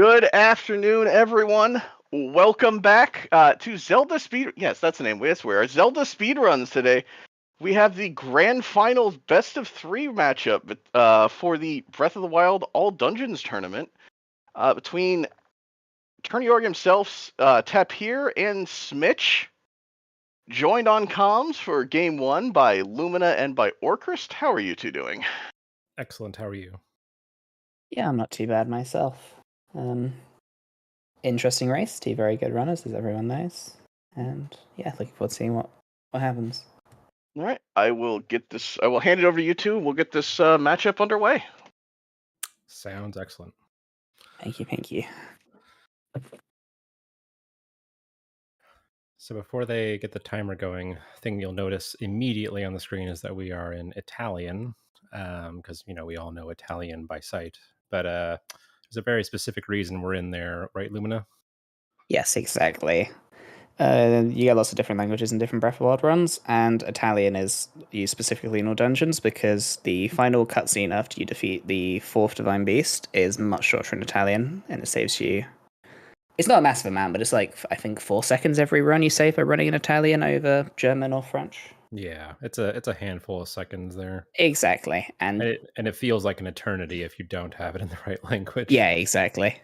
Good afternoon, everyone. Welcome back to Zelda Speed. Yes, that's the name. We swear. Zelda Speedruns today. We have the grand final best of three matchup for the Breath of the Wild All Dungeons tournament between Turniorg himself, Tapir, and Smich. Joined on comms for game one by Lumina and by Orcrist. How are you two doing? Excellent. How are you? Yeah, I'm not too bad myself. Interesting race, two very good runners, as everyone knows. And yeah, looking forward to seeing what happens. All right, I will hand it over to you two. We'll get this matchup underway. Sounds excellent. Thank you, thank you. So before they get the timer going, thing you'll notice immediately on the screen is that we are in Italian, because we all know Italian by sight. But there's a very specific reason we're in there, right, Lumina? Yes, exactly. You get lots of different languages in different Breath of the Wild runs, and Italian is used specifically in all dungeons because the final cutscene after you defeat the fourth Divine Beast is much shorter in Italian, and it saves you. It's not a massive amount, but it's like, I think, 4 seconds every run you save by running in Italian over German or French. Yeah, it's a handful of seconds there. Exactly, And it feels like an eternity if you don't have it in the right language. Yeah, exactly.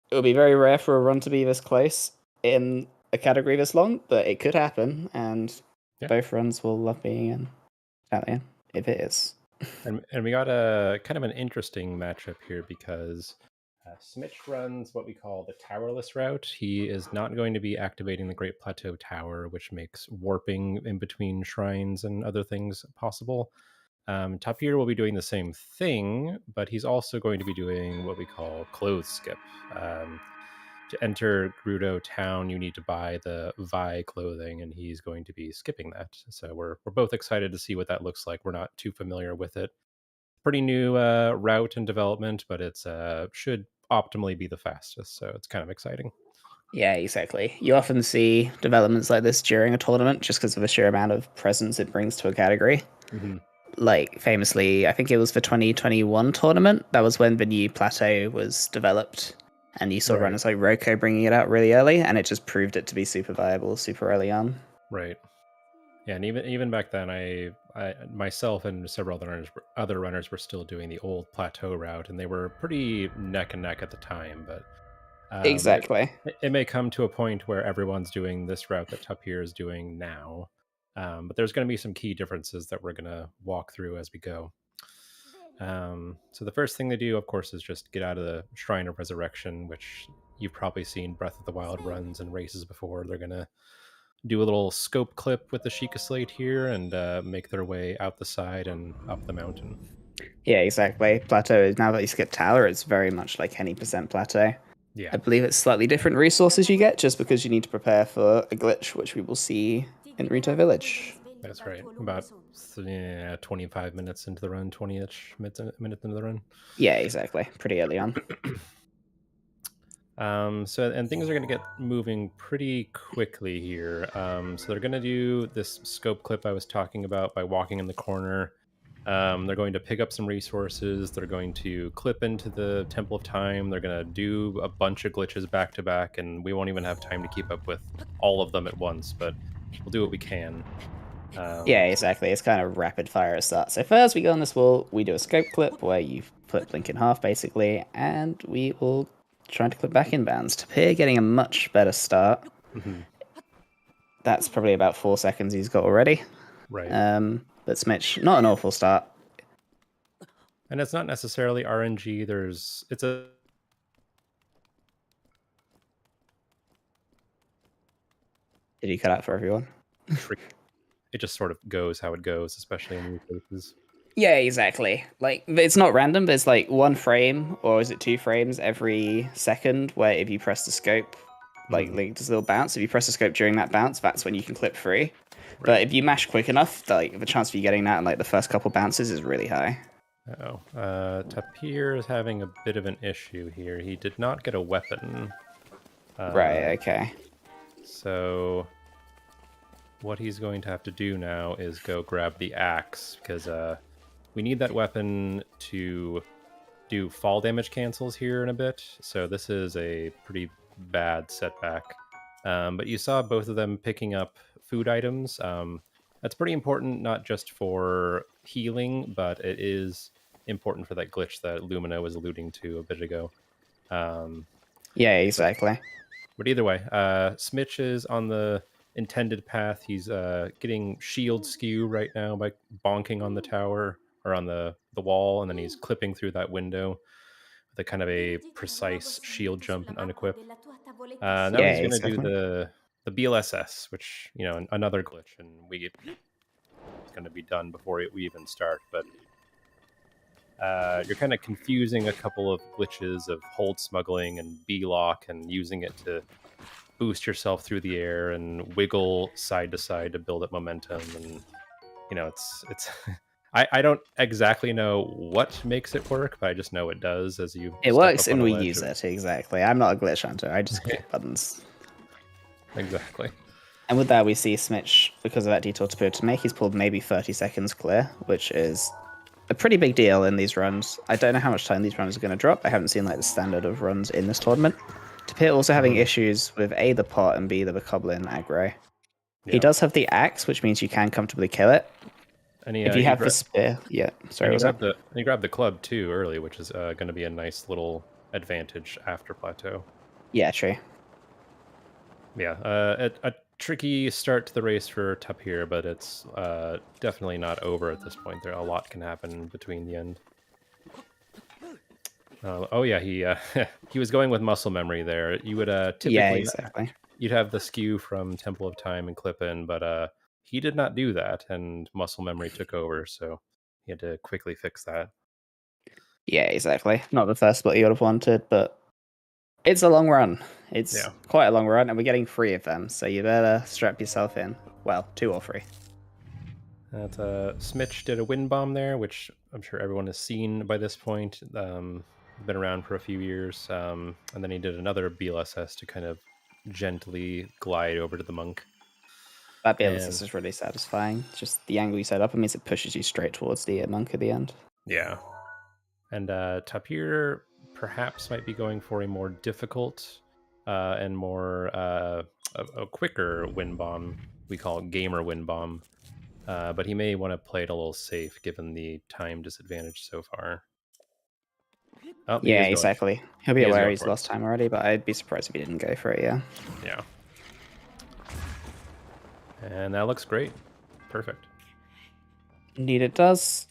It would be very rare for a run to be this close in a category this long, but it could happen, and both runs will love being in Italian, if it is. And we got a kind of an interesting matchup here because Smich runs what we call the towerless route. He is not going to be activating the Great Plateau Tower, which makes warping in between shrines and other things possible. Tapir will be doing the same thing, but he's also going to be doing what we call clothes skip. To enter Gerudo Town, you need to buy the Vi clothing, and he's going to be skipping that. So we're both excited to see what that looks like. We're not too familiar with it. Pretty new route and development, but it's should optimally be the fastest. So it's kind of exciting. Yeah, exactly. You often see developments like this during a tournament just because of the sheer amount of presence it brings to a category. Mm-hmm. Like, famously, I think it was the 2021 tournament. That was when the new plateau was developed. And you saw runners like Roko bringing it out really early, and it just proved it to be super viable super early on. Right. Yeah, and even back then, I myself and several other runners were still doing the old plateau route, and they were pretty neck and neck at the time. But exactly. It may come to a point where everyone's doing this route that Tapir is doing now. But there's going to be some key differences that we're going to walk through as we go. So the first thing they do, of course, is just get out of the Shrine of Resurrection, which you've probably seen Breath of the Wild runs and races before. They're going to do a little scope clip with the Sheikah Slate here and make their way out the side and up the mountain. Yeah, exactly. Plateau, now that you skip Tower, it's very much like any percent plateau. Yeah. I believe it's slightly different resources you get just because you need to prepare for a glitch, which we will see in Rito Village. That's right. About 25 minutes into the run, 20-ish minutes into the run. Yeah, exactly. Pretty early on. And things are going to get moving pretty quickly here. So they're going to do this scope clip I was talking about by walking in the corner. They're going to pick up some resources. They're going to clip into the Temple of Time. They're going to do a bunch of glitches back to back, and we won't even have time to keep up with all of them at once, but we'll do what we can. Yeah, exactly. It's kind of rapid fire at start. So first we go on this wall, we do a scope clip where you flip Blink in half, basically, and we will try to clip back inbounds. Tapir getting a much better start. Mm-hmm. That's probably about 4 seconds he's got already. Right. But Smich, not an awful start. And it's not necessarily RNG. It's a... Did you cut out for everyone? It just sort of goes how it goes, especially in these cases. Yeah, exactly. Like, it's not random. There's like 1 frame, or is it 2 frames every second, where if you press the scope, like, does a little bounce. If you press the scope during that bounce, that's when you can clip free. Right. But if you mash quick enough, like, the chance of you getting that in like the first couple bounces is really high. Tapir is having a bit of an issue here. He did not get a weapon. Right, okay. So what he's going to have to do now is go grab the axe, because we need that weapon to do fall damage cancels here in a bit, so this is a pretty bad setback. But you saw both of them picking up food items. That's pretty important, not just for healing, but it is important for that glitch that Lumina was alluding to a bit ago. Yeah, exactly. But either way, Smich is on the intended path. He's getting shield skew right now by bonking on the tower or on the wall, and then he's clipping through that window with a kind of a precise shield jump and unequip. Now Yeah, he's going to do exactly. the BLSS, which, you know, another glitch, and it's going to be done before we even start. But you're kind of confusing a couple of glitches of hold smuggling and B-lock and using it to boost yourself through the air and wiggle side to side to build up momentum. And, you know, it's I don't exactly know what makes it work, but I just know it does as you It step works up on and a we ledge. use it, exactly. I'm not a glitch hunter, I just click buttons. Exactly. And with that, we see Smich, because of that detour Tapir to make, he's pulled maybe 30 seconds clear, which is a pretty big deal in these runs. I don't know how much time these runs are going to drop. I haven't seen like the standard of runs in this tournament. Tapir also having issues with A, the pot, and B, the Bokoblin aggro. He does have the axe, which means you can comfortably kill it. And he, If you have the spear, yeah. Sorry, and what was that? he grabbed the club too early, which is going to be a nice little advantage after plateau. Yeah, true. Yeah, a tricky start to the race for Tapir, but it's definitely not over at this point. There a lot can happen between the end. Oh yeah, he he was going with muscle memory there. You would typically Yeah, exactly. you'd have the skew from Temple of Time and clip in, but he did not do that, and muscle memory took over, so he had to quickly fix that. Yeah, exactly. Not the first split you would have wanted, but it's a long run. It's quite a long run, and we're getting 3 of them, so you better strap yourself in. Well, 2 or 3. That Smich did a wind bomb there, which I'm sure everyone has seen by this point. Been around for a few years, and then he did another BLSS to kind of gently glide over to the monk. That BLSS is really satisfying. Just the angle you set up, it means it pushes you straight towards the monk at the end. Yeah. And Tapir perhaps might be going for a more difficult and more a quicker wind bomb. We call it gamer wind bomb. But he may want to play it a little safe given the time disadvantage so far. Oh, yeah, exactly. He'll be aware he's lost time already, but I'd be surprised if he didn't go for it, yeah. Yeah. And that looks great. Perfect. Indeed it does.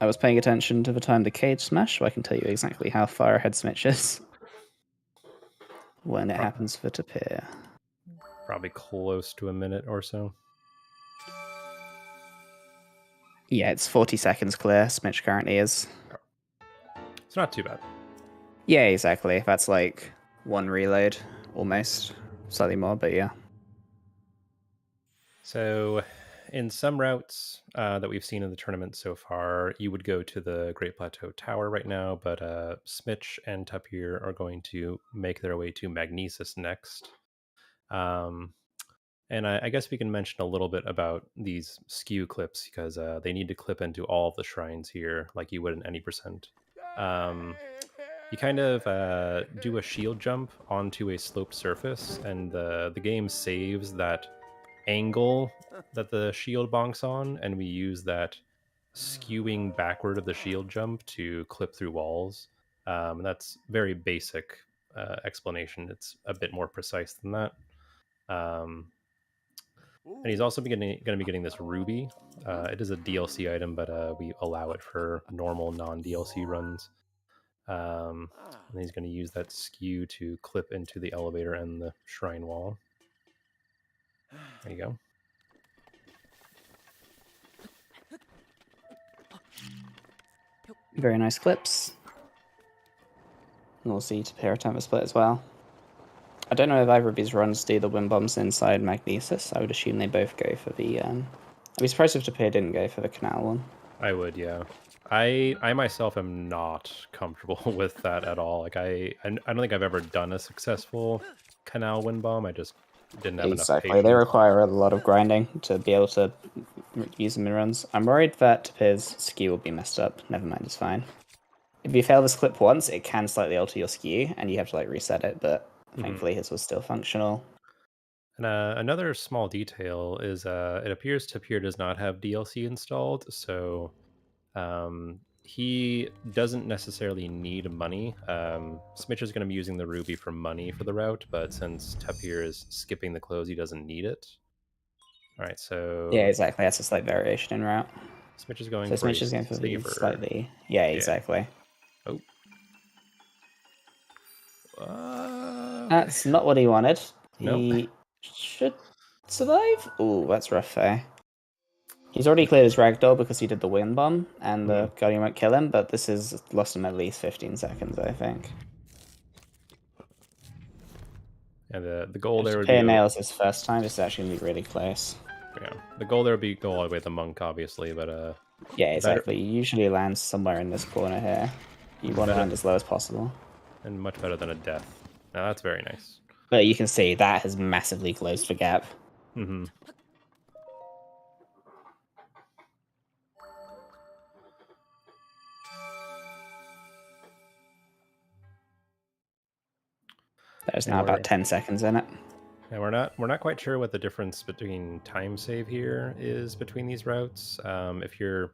I was paying attention to the time the cage smash, so I can tell you exactly how far ahead Smich is when it happens for Tapir. Probably close to a minute or so. Yeah, it's 40 seconds clear, Smich currently is. It's not too bad. Yeah, exactly. That's like 1 reload, almost. Slightly more, but yeah. So, in some routes that we've seen in the tournament so far, you would go to the Great Plateau Tower right now, but Smich and Tapir are going to make their way to Magnesis next. And I guess we can mention a little bit about these skew clips because they need to clip into all of the shrines here, like you would in any percent. You kind of do a shield jump onto a sloped surface, and the game saves that angle that the shield bonks on, and we use that skewing backward of the shield jump to clip through walls. And that's very basic explanation. It's a bit more precise than that. And he's also going to be getting this ruby. It is a DLC item, but we allow it for normal non-DLC runs. And he's going to use that skew to clip into the elevator and the shrine wall. There you go. Very nice clips. And we'll see Tapir attempt a split as well. I don't know if either of these runs do the wind bombs inside Magnesis. I would assume they both go for the... I'd be surprised if Tapir didn't go for the canal one. I would, yeah. I myself am not comfortable with that at all. Like I don't think I've ever done a successful canal wind bomb. I just didn't have enough patience. Exactly, they require a lot of grinding to be able to use them in runs. I'm worried that Tapir's skew will be messed up. Never mind, it's fine. If you fail this clip once, it can slightly alter your skew, and you have to like reset it. But thankfully, his was still functional. And another small detail is it appears Tapir does not have DLC installed, so he doesn't necessarily need money. Smich is going to be using the ruby for money for the route, but since Tapir is skipping the close, he doesn't need it. All right, so Yeah, exactly. That's a slight variation in route. Smich is going So for Smich a is going for the saver. slightly. Yeah, exactly. Oh. That's not what he wanted. Nope. He should survive. Ooh, that's rough, eh? He's already cleared his ragdoll because he did the wind bomb, and the Guardian won't kill him, but this has lost him at least 15 seconds, I think. And the goal there would Tapir be... nails his first time, this is actually going to be really close. Yeah, the goal there would be go all the way with the monk, obviously, but... Yeah, exactly. You usually land somewhere in this corner here. You want to land as low as possible. And much better than a death. Now that's very nice. But you can see that has massively closed the gap. Mm-hmm. There's now about 10 seconds in it. Yeah, we're not quite sure what the difference between time save here is between these routes. If you're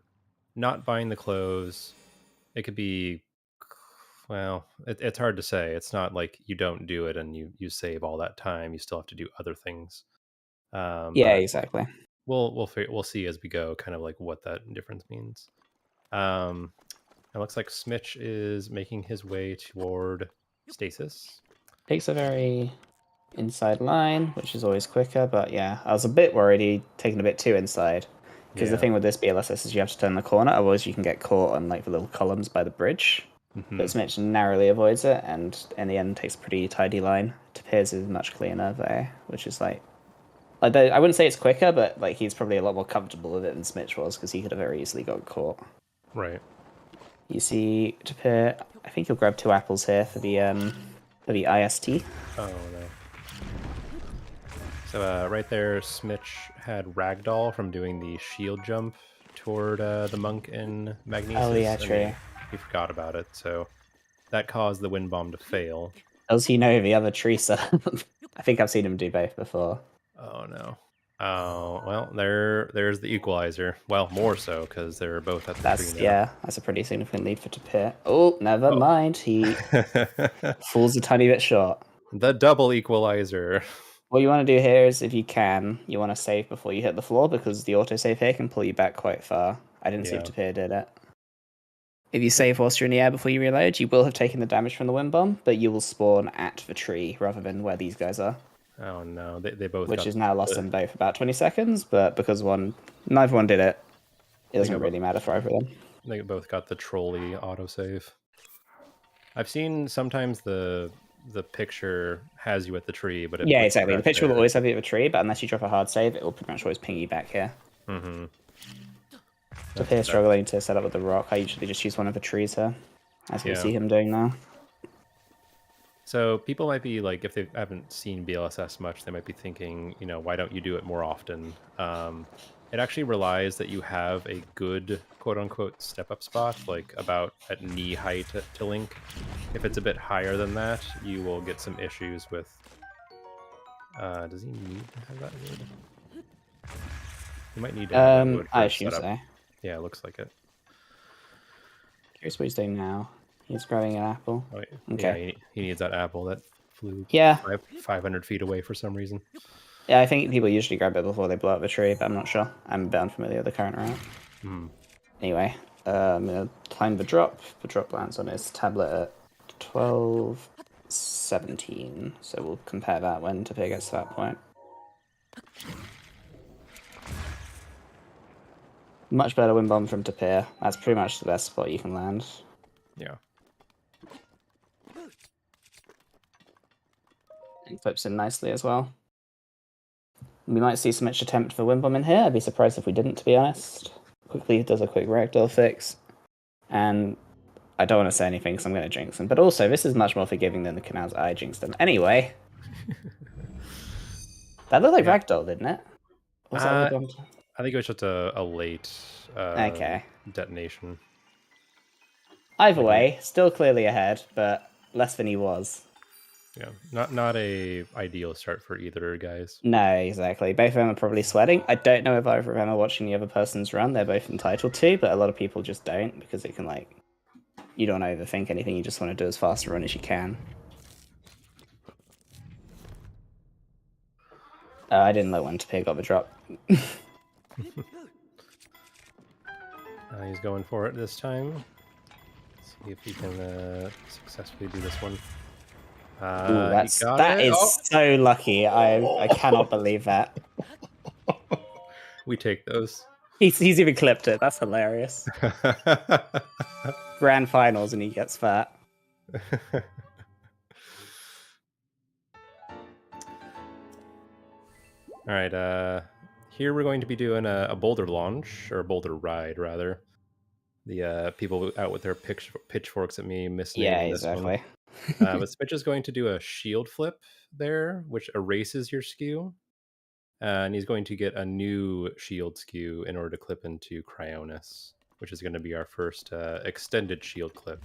not buying the clothes, it could be, well, it's hard to say. It's not like you don't do it and you save all that time. You still have to do other things. Yeah, but exactly. We'll see as we go, kind of like what that difference means. It looks like Smich is making his way toward stasis. Takes a very inside line, which is always quicker, but yeah, I was a bit worried he'd taken a bit too inside. Because the thing with this BLSS is you have to turn the corner, otherwise you can get caught on like the little columns by the bridge. But Smich narrowly avoids it, and in the end takes a pretty tidy line. Tapir's is much cleaner there, which is like I wouldn't say it's quicker, but like he's probably a lot more comfortable with it than Smich was, because he could have very easily got caught. Right. You see Tapir, I think he'll grab 2 apples here for the IST. Oh no. So right there, Smich had Ragdoll from doing the shield jump toward the monk in Magnesis. Oh yeah, true. He forgot about it, so that caused the wind bomb to fail. Does he know the other tree sub? I think I've seen him do both before. Oh no. Oh well, there's the equalizer. Well, more so because they're both at the tree now. Yeah, that's a pretty significant lead for Tapir. Oh, never mind. He falls a tiny bit short. The double equalizer. What you want to do here is, if you can, you want to save before you hit the floor, because the autosave here can pull you back quite far. I didn't see if Tapir did it. If you save whilst you're in the air before you reload, you will have taken the damage from the wind bomb, but you will spawn at the tree rather than where these guys are. Oh no, they both. Which is now lost them both about 20 seconds, but because neither one did it, it doesn't really matter for either of them. They both got the trolley autosave. I've seen sometimes the picture has you at the tree, but yeah, exactly. The picture will always have you at the tree, but unless you drop a hard save, it will pretty much always ping you back here. Mm-hmm. Tapir struggling to set up with the rock. I usually just use one of the trees here, as we see him doing now. So people might be like, if they haven't seen BLSS much, they might be thinking, why don't you do it more often? It actually relies that you have a good quote-unquote step-up spot, like about at knee height to Link. If it's a bit higher than that, you will get some issues with... does he need to have that wood? He might need to have that wood for I assume so. Yeah, it looks like it. Curious what he's doing now. He's grabbing an apple. Oh, yeah. Okay. Yeah, he needs that apple that flew 500 feet away for some reason. Yeah, I think people usually grab it before they blow up the tree, but I'm not sure. I'm a bit unfamiliar with the current route. Anyway, I'm going to climb the drop. The drop lands on his tablet at 12:17, so we'll compare that when Tapir gets to that point. Much better wind bomb from Tapir. That's pretty much the best spot you can land. Yeah. And clips in nicely as well. We might see Smich attempt for wind bomb in here. I'd be surprised if we didn't, to be honest. Quickly does a quick ragdoll fix. And I don't want to say anything because I'm going to jinx him. But also, this is much more forgiving than the canals I jinxed them. Anyway. That looked like ragdoll, didn't it? Was that I think it was just a late detonation. Either Like way, still clearly ahead, but less than he was. Yeah, not a ideal start for either guys. No, exactly. Both of them are probably sweating. I don't know if either of them are watching the other person's run. They're both entitled to, but a lot of people just don't because it can, like, you don't overthink anything. You just want to do as fast a run as you can. I didn't know when Tapir got the drop. He's going for it this time. Let's see if he can successfully do this one. Ooh, He got that it. is so lucky. I cannot believe that. We take those. He's even clipped it. That's hilarious. Grand finals and he gets fat. All right, here we're going to be doing a boulder launch, or boulder ride, rather. The people out with their pitchforks at me misnaming this one. Exactly. But Smich is going to do a shield flip there, which erases your skew. And he's going to get a new shield skew in order to clip into Cryonis, which is going to be our first extended shield clip.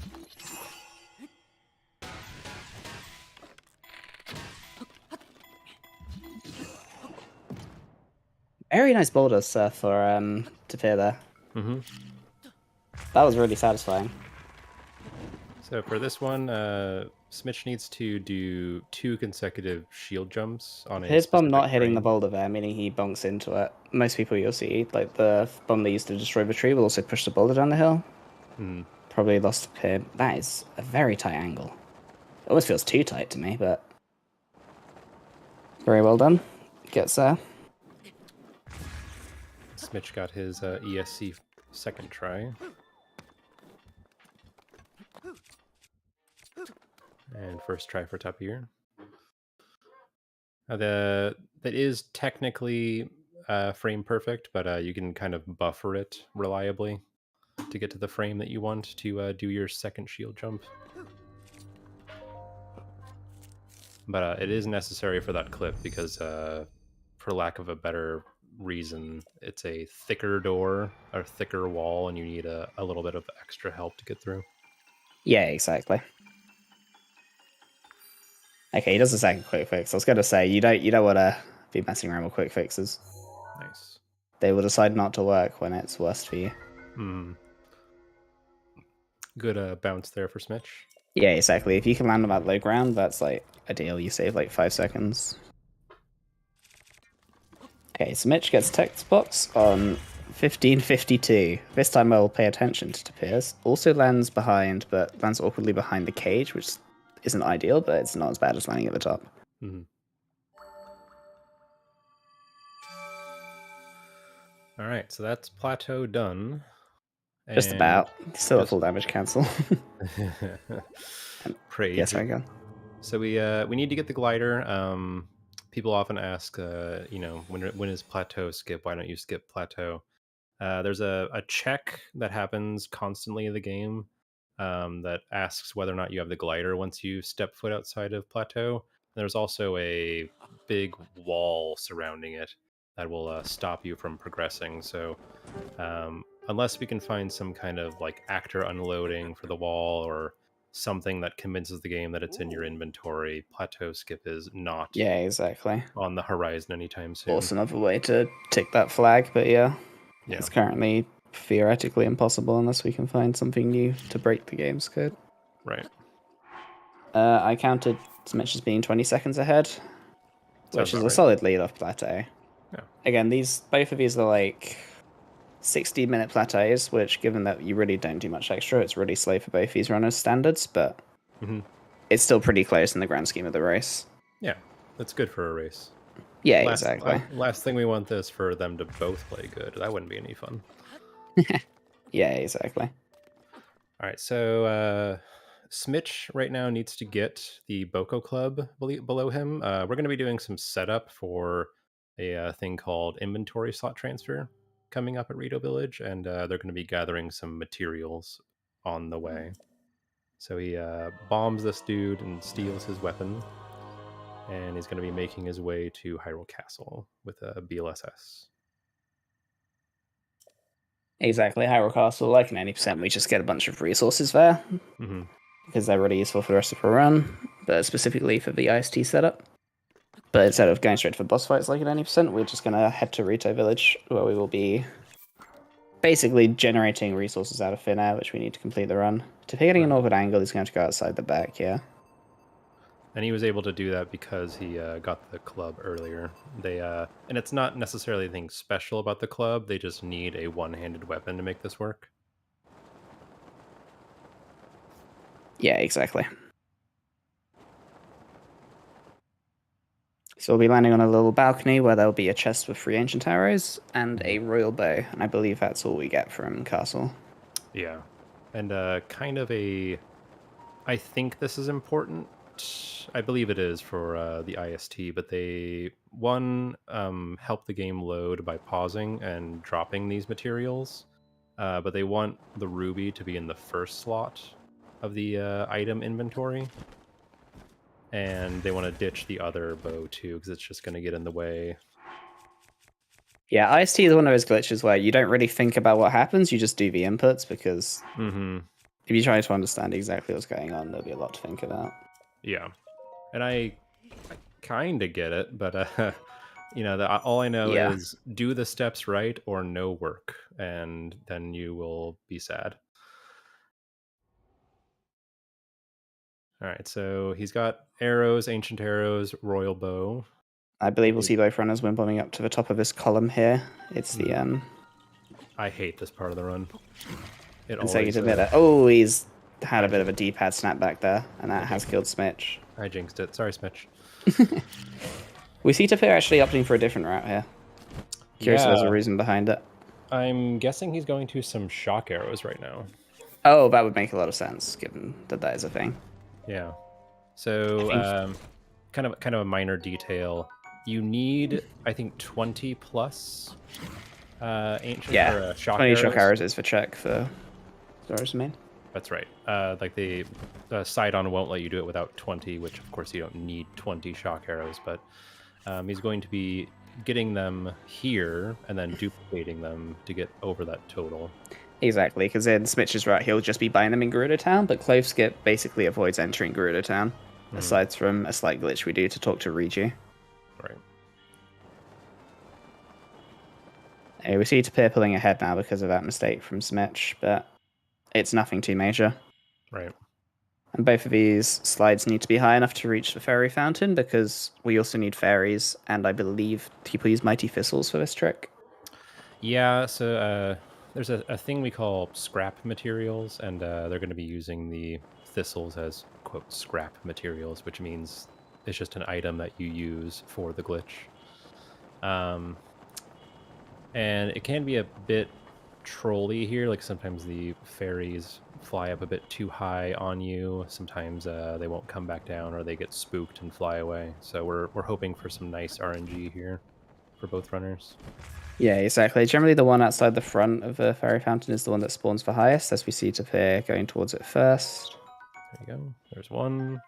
Very nice boulder surf for Tapir there. Mm-hmm. That was really satisfying. So for this one, Smich needs to do 2 consecutive shield jumps on a His bomb specific not hitting frame. the boulder there, meaning he bonks into it. Most people you'll see, like the bomb they used to destroy the tree, will also push the boulder down the hill. Mm. Probably lost Tapir. That is a very tight angle. It almost feels too tight to me, but very well done. Gets there. Smich got his ESC second try. And first try for Tapir. That is technically frame perfect, but you can kind of buffer it reliably to get to the frame that you want to do your second shield jump. But it is necessary for that clip because, for lack of a better reason, it's a thicker door or thicker wall, and you need a little bit of extra help to get through. Yeah, exactly. Okay, he does a second quick fix. I was gonna say you don't want to be messing around with quick fixes. Nice. They will decide not to work when it's worst for you. Good bounce there for Smich. Yeah, exactly. If you can land on that low ground, that's like ideal. You save like 5 seconds. Okay, Smich gets text box on 1552. This time I'll pay attention to Tapir's. Also lands behind, but lands awkwardly behind the cage, which isn't ideal, but it's not as bad as landing at the top. Mm-hmm. All right, so that's plateau done. Just about. Still a full damage cancel. Praise. Yes, I go. So we need to get the glider. People often ask, when is plateau skip? Why don't you skip plateau? There's a check that happens constantly in the game that asks whether or not you have the glider once you step foot outside of plateau. There's also a big wall surrounding it that will stop you from progressing. So unless we can find some kind of like actor unloading for the wall or something that convinces the game that it's in your inventory, plateau skip is not exactly on the horizon anytime soon. Also another way to tick that flag, but it's currently theoretically impossible unless we can find something new to break the game's code. Right. I counted Smich as being 20 seconds ahead, which is a solid lead off plateau. Yeah. Again, both of these are like 60-minute plateaus, which, given that you really don't do much extra, it's really slow for both these runners' standards, but it's still pretty close in the grand scheme of the race. Yeah, that's good for a race. Yeah, exactly. Last thing we want is for them to both play good. That wouldn't be any fun. Yeah, exactly. All right, so Smich right now needs to get the Boko Club below him. We're going to be doing some setup for a thing called inventory slot transfer coming up at Rito Village, and they're going to be gathering some materials on the way. So he bombs this dude and steals his weapon, and he's going to be making his way to Hyrule Castle with a BLSS. Exactly, Hyrule Castle, like in any percent, we just get a bunch of resources there Mm-hmm. because they're really useful for the rest of our run, but specifically for the IST setup. But instead of going straight for boss fights like in any percent, we're just gonna head to Rito Village, where we will be basically generating resources out of thin air, which we need to complete the run. To be getting an awkward angle, he's going to go outside the back, yeah. And he was able to do that because he got the club earlier. And it's not necessarily anything special about the club. They just need a one-handed weapon to make this work. Yeah, exactly. So we'll be landing on a little balcony where there'll be a chest with 3 ancient arrows and a royal bow, and I believe that's all we get from Castle. Yeah. And kind of a... I think this is important. I believe it is for the IST, but they, one, help the game load by pausing and dropping these materials, but they want the ruby to be in the first slot of the item inventory, and they want to ditch the other bow too, because it's just going to get in the way. Yeah, IST is one of those glitches where you don't really think about what happens, you just do the inputs, because if you try to understand exactly what's going on, there'll be a lot to think about. Yeah. And I kind of get it, but you know, all I know is do the steps right or no work, and then you will be sad. All right, so he's got arrows, ancient arrows, royal bow. I believe we'll see both runners when bombing up to the top of this column here. It's the I hate this part of the run. It always. always. Oh, he's had a bit of a D-pad snapback there, and that has killed Smich. I jinxed it. Sorry, Smich. We see Tapir actually opting for a different route here. Curious if there's a reason behind it. I'm guessing he's going to some shock arrows right now. Oh, that would make a lot of sense, given that that is a thing. Yeah. So, kind of a minor detail. You need, I think, 20 plus ancient or shock 20 arrows. shock arrows is for check for Zora's main. That's right. Like the Sidon won't let you do it without 20, which of course you don't need 20 shock arrows, but he's going to be getting them here and then duplicating them to get over that total. Exactly, because in Smitch's right, he'll just be buying them in Gerudo Town, but Clove Skip basically avoids entering Gerudo Town, aside from a slight glitch we do to talk to Riju. Right. Hey, we see Tapir pulling ahead now because of that mistake from Smich, but it's nothing too major. Right. And both of these slides need to be high enough to reach the fairy fountain, because we also need fairies, and I believe people use mighty thistles for this trick. Yeah, so there's a thing we call scrap materials, and they're going to be using the thistles as, quote, scrap materials, which means it's just an item that you use for the glitch. And it can be a bit trolly here, like sometimes the fairies fly up a bit too high on you, sometimes they won't come back down, or they get spooked and fly away. So we're hoping for some nice RNG here for both runners. Yeah, exactly. Generally the one outside the front of the fairy fountain is the one that spawns the highest, as we see Tapir going towards it first. There you go. There's one.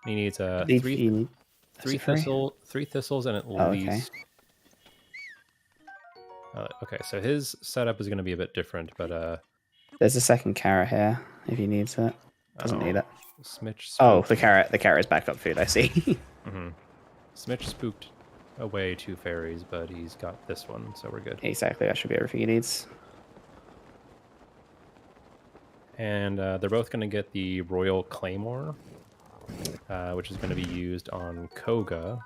He needs three thistles and at least... okay, so his setup is going to be a bit different, but... There's a second carrot here, if he needs it. Doesn't need it. Smich spooked. The carrot is backup food, I see. Smich spooked away 2 fairies, but he's got this one, so we're good. Exactly, that should be everything he needs. And they're both going to get the Royal Claymore, which is going to be used on Koga,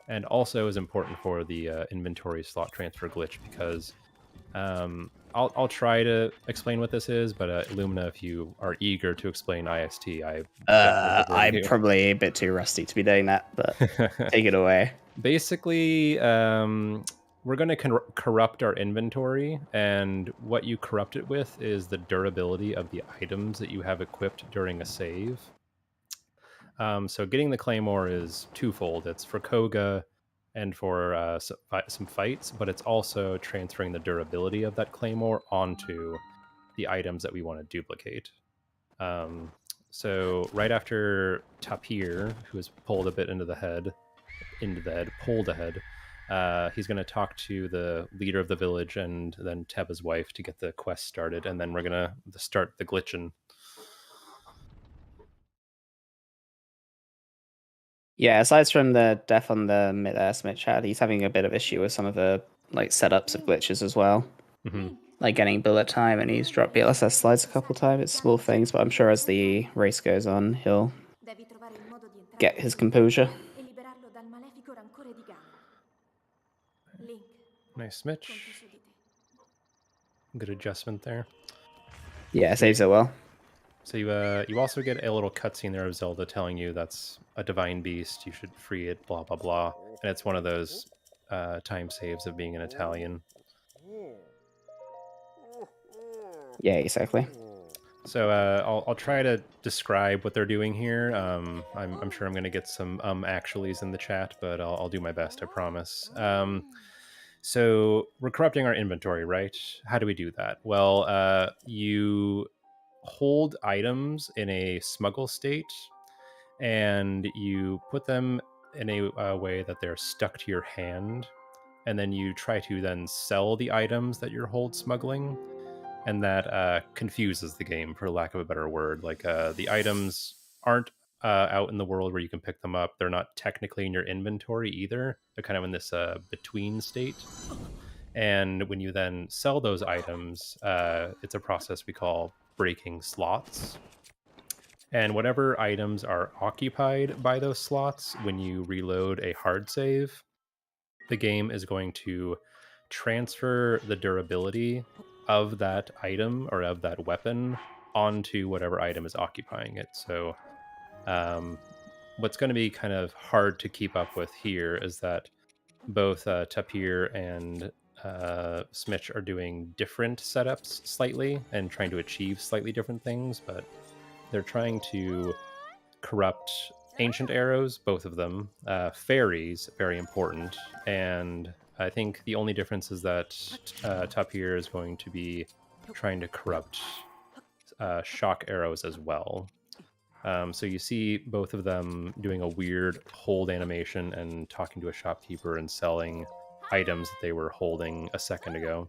and also is important for the inventory slot transfer glitch, because I'll try to explain what this is, but Illumina, if you are eager to explain IST, I'm probably a bit too rusty to be doing that, but take it away. Basically, we're going to corrupt our inventory, and what you corrupt it with is the durability of the items that you have equipped during a save. So getting the Claymore is twofold. It's for Koga and for some fights, but it's also transferring the durability of that Claymore onto the items that we want to duplicate. So right after Tapir, who is pulled a bit pulled ahead, He's going to talk to the leader of the village and then Teba's wife to get the quest started, and then we're going to start the glitching. Yeah, aside from the death on the Smich chat, he's having a bit of issue with some of the like setups of glitches as well. Mm-hmm. Like getting bullet time, and he's dropped BLSS slides a couple times. It's small things, but I'm sure as the race goes on, he'll get his composure. Nice Smich. Good adjustment there. Yeah, saves it well. So you also get a little cutscene there of Zelda telling you that's a divine beast, you should free it, blah blah blah, and it's one of those time saves of being in Italian. Yeah, exactly. So I'll try to describe what they're doing here. I'm sure I'm going to get some actuallys in the chat, but I'll do my best, I promise. So we're corrupting our inventory, right? How do we do that? Well, you hold items in a smuggle state, and you put them in a way that they're stuck to your hand, and then you try to then sell the items that you're hold smuggling, and that confuses the game, for lack of a better word. Like the items aren't out in the world where you can pick them up. They're not technically in your inventory either. They're kind of in this between state. And when you then sell those items, it's a process we call breaking slots. And whatever items are occupied by those slots, when you reload a hard save, the game is going to transfer the durability of that item or of that weapon onto whatever item is occupying it. So, what's going to be kind of hard to keep up with here is that both Tapir and Smich are doing different setups slightly and trying to achieve slightly different things, but they're trying to corrupt ancient arrows, both of them. Fairies, very important. And I think the only difference is that Tapir is going to be trying to corrupt shock arrows as well. So you see both of them doing a weird hold animation and talking to a shopkeeper and selling items that they were holding a second ago.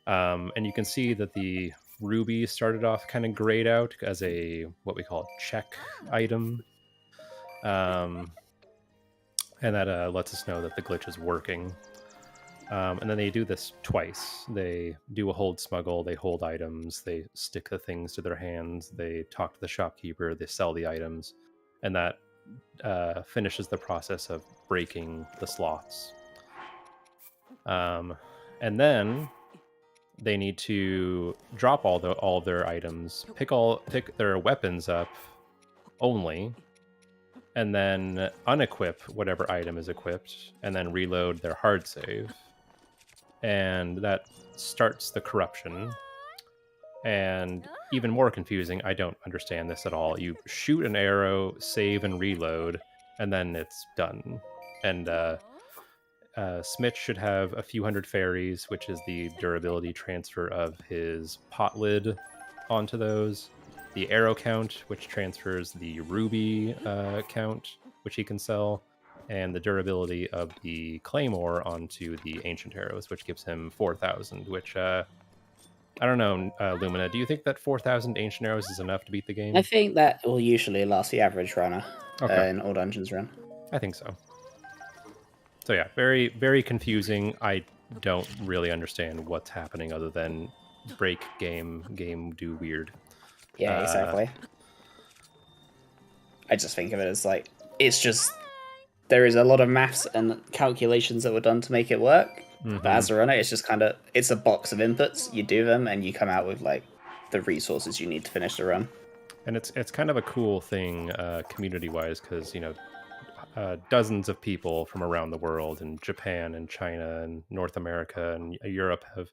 And you can see that the ruby started off kind of grayed out as a what we call check item. And that lets us know that the glitch is working. And then they do this twice. They do a hold smuggle, they hold items, they stick the things to their hands, they talk to the shopkeeper, they sell the items, and that finishes the process of breaking the slots. And then they need to drop all of their items, pick their weapons up only, and then unequip whatever item is equipped, and then reload their hard save. And that starts the corruption. And even more confusing, I don't understand this at all. You shoot an arrow, save and reload, and then it's done. And Smich should have a few hundred fairies, which is the durability transfer of his pot lid onto those. The arrow count, which transfers the ruby count, which he can sell, and the durability of the claymore onto the ancient arrows, which gives him 4,000, which I don't know, Lumina, do you think that 4,000 ancient arrows is enough to beat the game? I think that will usually last the average runner in all dungeons run. I think so. So yeah, very, very confusing. I don't really understand what's happening other than break game do weird. Yeah, exactly. I just think of it as like, it's just, there is a lot of maths and calculations that were done to make it work. But as a runner, it's just kind of, it's a box of inputs. You do them and you come out with like the resources you need to finish the run. And it's kind of a cool thing community-wise, because, you know, dozens of people from around the world, in Japan and China and North America and Europe, have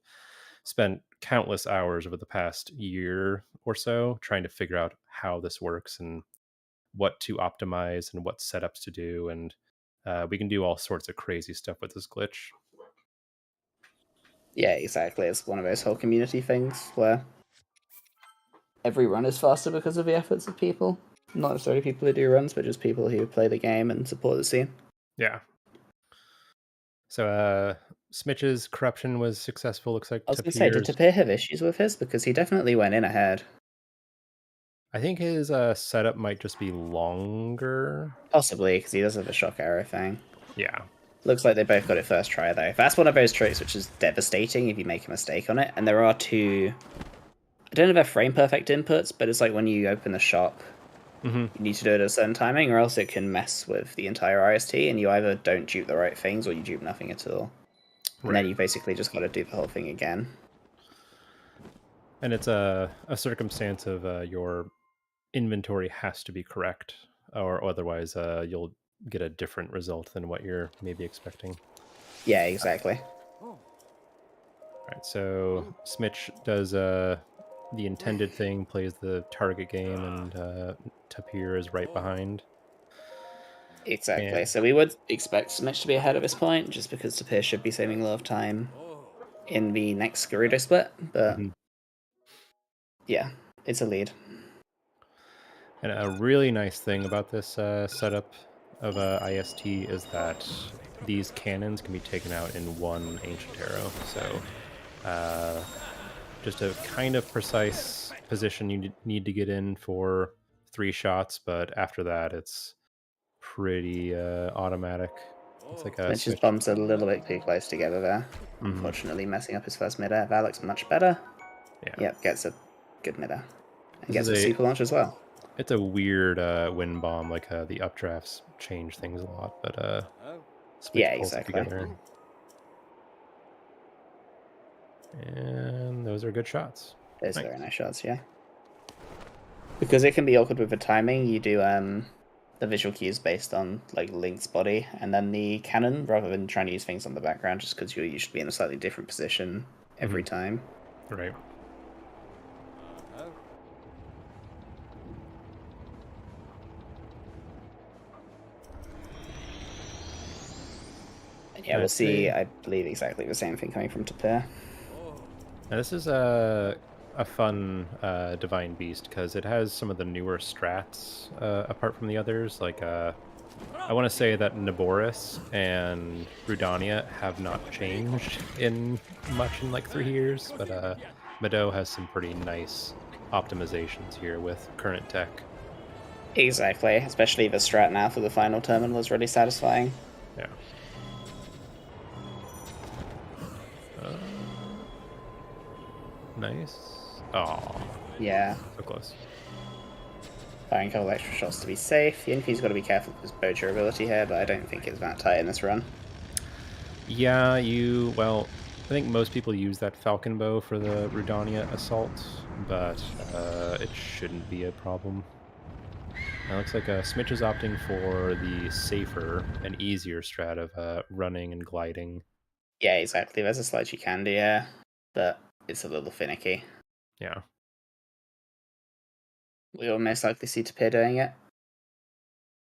spent countless hours over the past year or so trying to figure out how this works and what to optimize and what setups to do. And we can do all sorts of crazy stuff with this glitch. Yeah, exactly. It's one of those whole community things where every run is faster because of the efforts of people. Not necessarily people who do runs, but just people who play the game and support the scene. Yeah. So Smitch's corruption was successful. Looks like I was going to say, did Tapir's. Tapir have issues with his? Because he definitely went in ahead. I think his setup might just be longer. Possibly, because he does have a shock arrow thing. Yeah. Looks like they both got it first try, though. That's one of those tricks which is devastating if you make a mistake on it. And there are two... I don't know if they're frame-perfect inputs, but it's like when you open the shop, you need to do it at a certain timing, or else it can mess with the entire IST, and you either don't dupe the right things, or you dupe nothing at all. And then you basically just got to do the whole thing again. And it's a circumstance of your inventory has to be correct, or otherwise you'll get a different result than what you're maybe expecting. Yeah, exactly. Right, so Smich does the intended thing, plays the target game, and Tapir is right behind. Exactly. And So we would expect Smich to be ahead at this point, just because Tapir should be saving a lot of time in the next Gerudo split. But yeah, it's a lead. And a really nice thing about this setup of IST is that these cannons can be taken out in one Ancient Arrow. So just a kind of precise position you need to get in for 3 shots, but after that it's pretty automatic. It's like a Smith's switch. bombs are a little bit too close together there. Unfortunately, messing up his first mid-air. That looks much better. Yeah. Yep, gets a good mid-air. And This gets is a super launch as well. It's a weird wind bomb. Like the updrafts change things a lot, but Smich Yeah, pulls it exactly. together. And those are good shots. Those are very nice shots, yeah. Because it can be awkward with the timing, you do the visual cues based on like Link's body and then the cannon, rather than trying to use things on the background, just because you should be in a slightly different position every time. Right. And yeah, we'll see, I believe, exactly the same thing coming from Tapir. Now this is a fun Divine Beast because it has some of the newer strats apart from the others. Like I want to say that Naboris and Rudania have not changed in much in like 3 years, but Meadow has some pretty nice optimizations here with current tech. Exactly, especially the strat now for the final terminal is really satisfying. Yeah. Nice. Oh. Yeah. So close. Firing a couple extra shots to be safe. The only thing he's got to be careful with his bow durability here, but I don't think it's that tight in this run. Yeah, well, I think most people use that Falcon bow for the Rudania assault, but it shouldn't be a problem. Now, it looks like Smich is opting for the safer and easier strat of running and gliding. Yeah, exactly. There's a slight you can do, yeah, but it's a little finicky. Yeah. We'll most likely see Tapir doing it.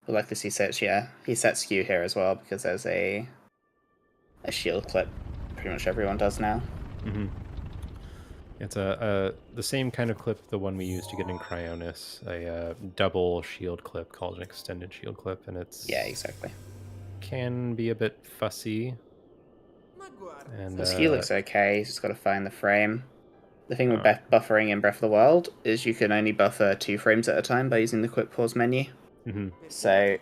We'll likely see Sets, yeah. He sets skew here as well because there's a shield clip. Pretty much everyone does now. It's the same kind of clip, the one we used to get in Cryonis, a double shield clip called an extended shield clip, and it's yeah, exactly. Can be a bit fussy. And the skew looks okay. He's just got to find the frame. The thing with buffering in Breath of the Wild is you can only buffer 2 frames at a time by using the quick pause menu. So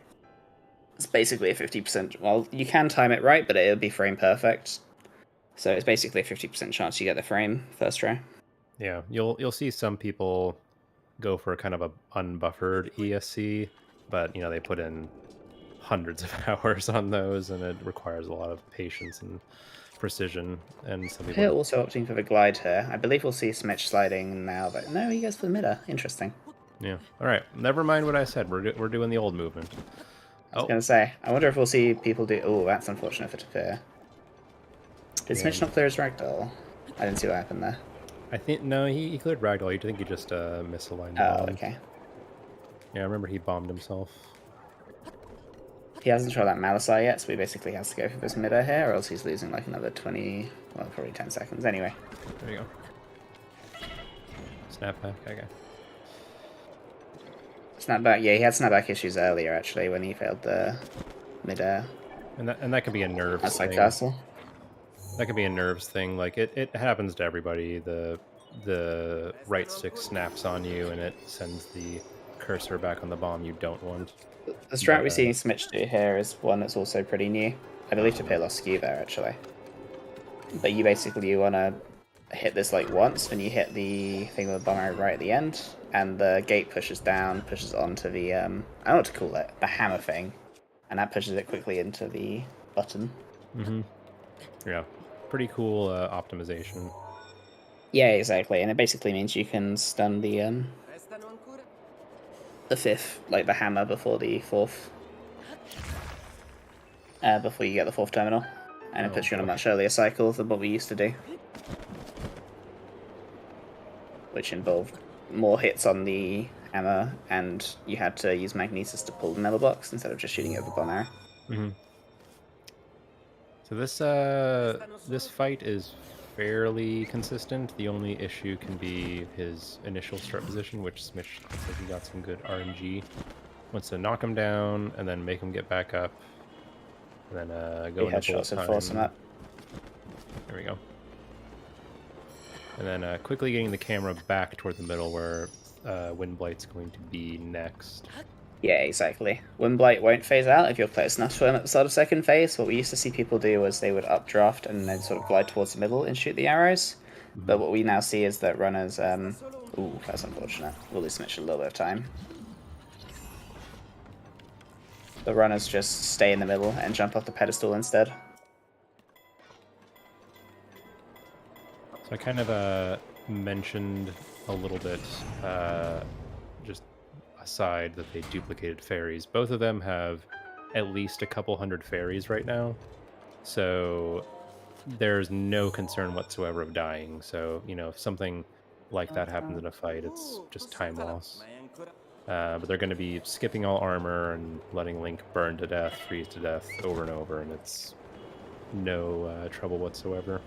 it's basically a 50%. Well, you can time it right, but it'll be frame perfect. So it's basically a 50% chance you get the frame first try. Yeah, you'll see some people go for kind of a unbuffered ESC, but they put in hundreds of hours on those, and it requires a lot of patience and precision. And some people Here also opting for the glide here. I believe we'll see Smich sliding now, but no, he goes for the midder. Interesting. Yeah. All right. Never mind what I said. We're doing the old movement. I was going to say, I wonder if we'll see people do... Oh, that's unfortunate for Tapir. Did Smich not clear his ragdoll? I didn't see what happened there. I think... No, he cleared ragdoll. You think he just misaligned the Oh, bomb. okay. Yeah, I remember he bombed himself. He hasn't tried that Malasai yet, so he basically has to go for this midder here, or else he's losing like another 20... Well, probably 10 seconds. Anyway. There you go. Snapback, okay. Snapback, yeah, he had snapback issues earlier, actually, when he failed the mid-air. And that could be a nerve That's like thing. Castle. That could be a nerves thing. Like it happens to everybody. The right stick snaps on you and it sends the cursor back on the bomb you don't want. The strat But we're seeing Smich do here is one that's also pretty new. I believe Tapir lost skew there, actually. But you want to hit this like once when you hit the thing with the bomb arrow right at the end, and the gate pushes down, pushes onto the, I don't know what to call it, the hammer thing, and that pushes it quickly into the button. Yeah, pretty cool optimization. Yeah, exactly, and it basically means you can stun the fifth, like the hammer before the fourth, before you get the fourth terminal, and it puts you on a much earlier cycle than what we used to do, which involved more hits on the hammer, and you had to use magnesis to pull the metal box instead of just shooting it with a bomb arrow. So this fight is fairly consistent. The only issue can be his initial start position, which Smich looks like he got some good RNG. Wants to knock him down and then make him get back up, and then go into bullet Headshots would force him time. up. There we go. And then quickly getting the camera back toward the middle where Windblight's going to be next. Yeah, exactly. Windblight won't phase out if you're close enough to him at the start of second phase. What we used to see people do was they would updraft and then sort of glide towards the middle and shoot the arrows. But what we now see is that runners, ooh, that's unfortunate. We'll lose Smich a little bit of time. The runners just stay in the middle and jump off the pedestal instead. So I kind of mentioned a little bit, just aside, that they duplicated fairies. Both of them have at least a couple hundred fairies right now. So there's no concern whatsoever of dying. So, if something like that happens in a fight, it's just time loss. But they're going to be skipping all armor and letting Link burn to death, freeze to death over and over, and it's no trouble whatsoever.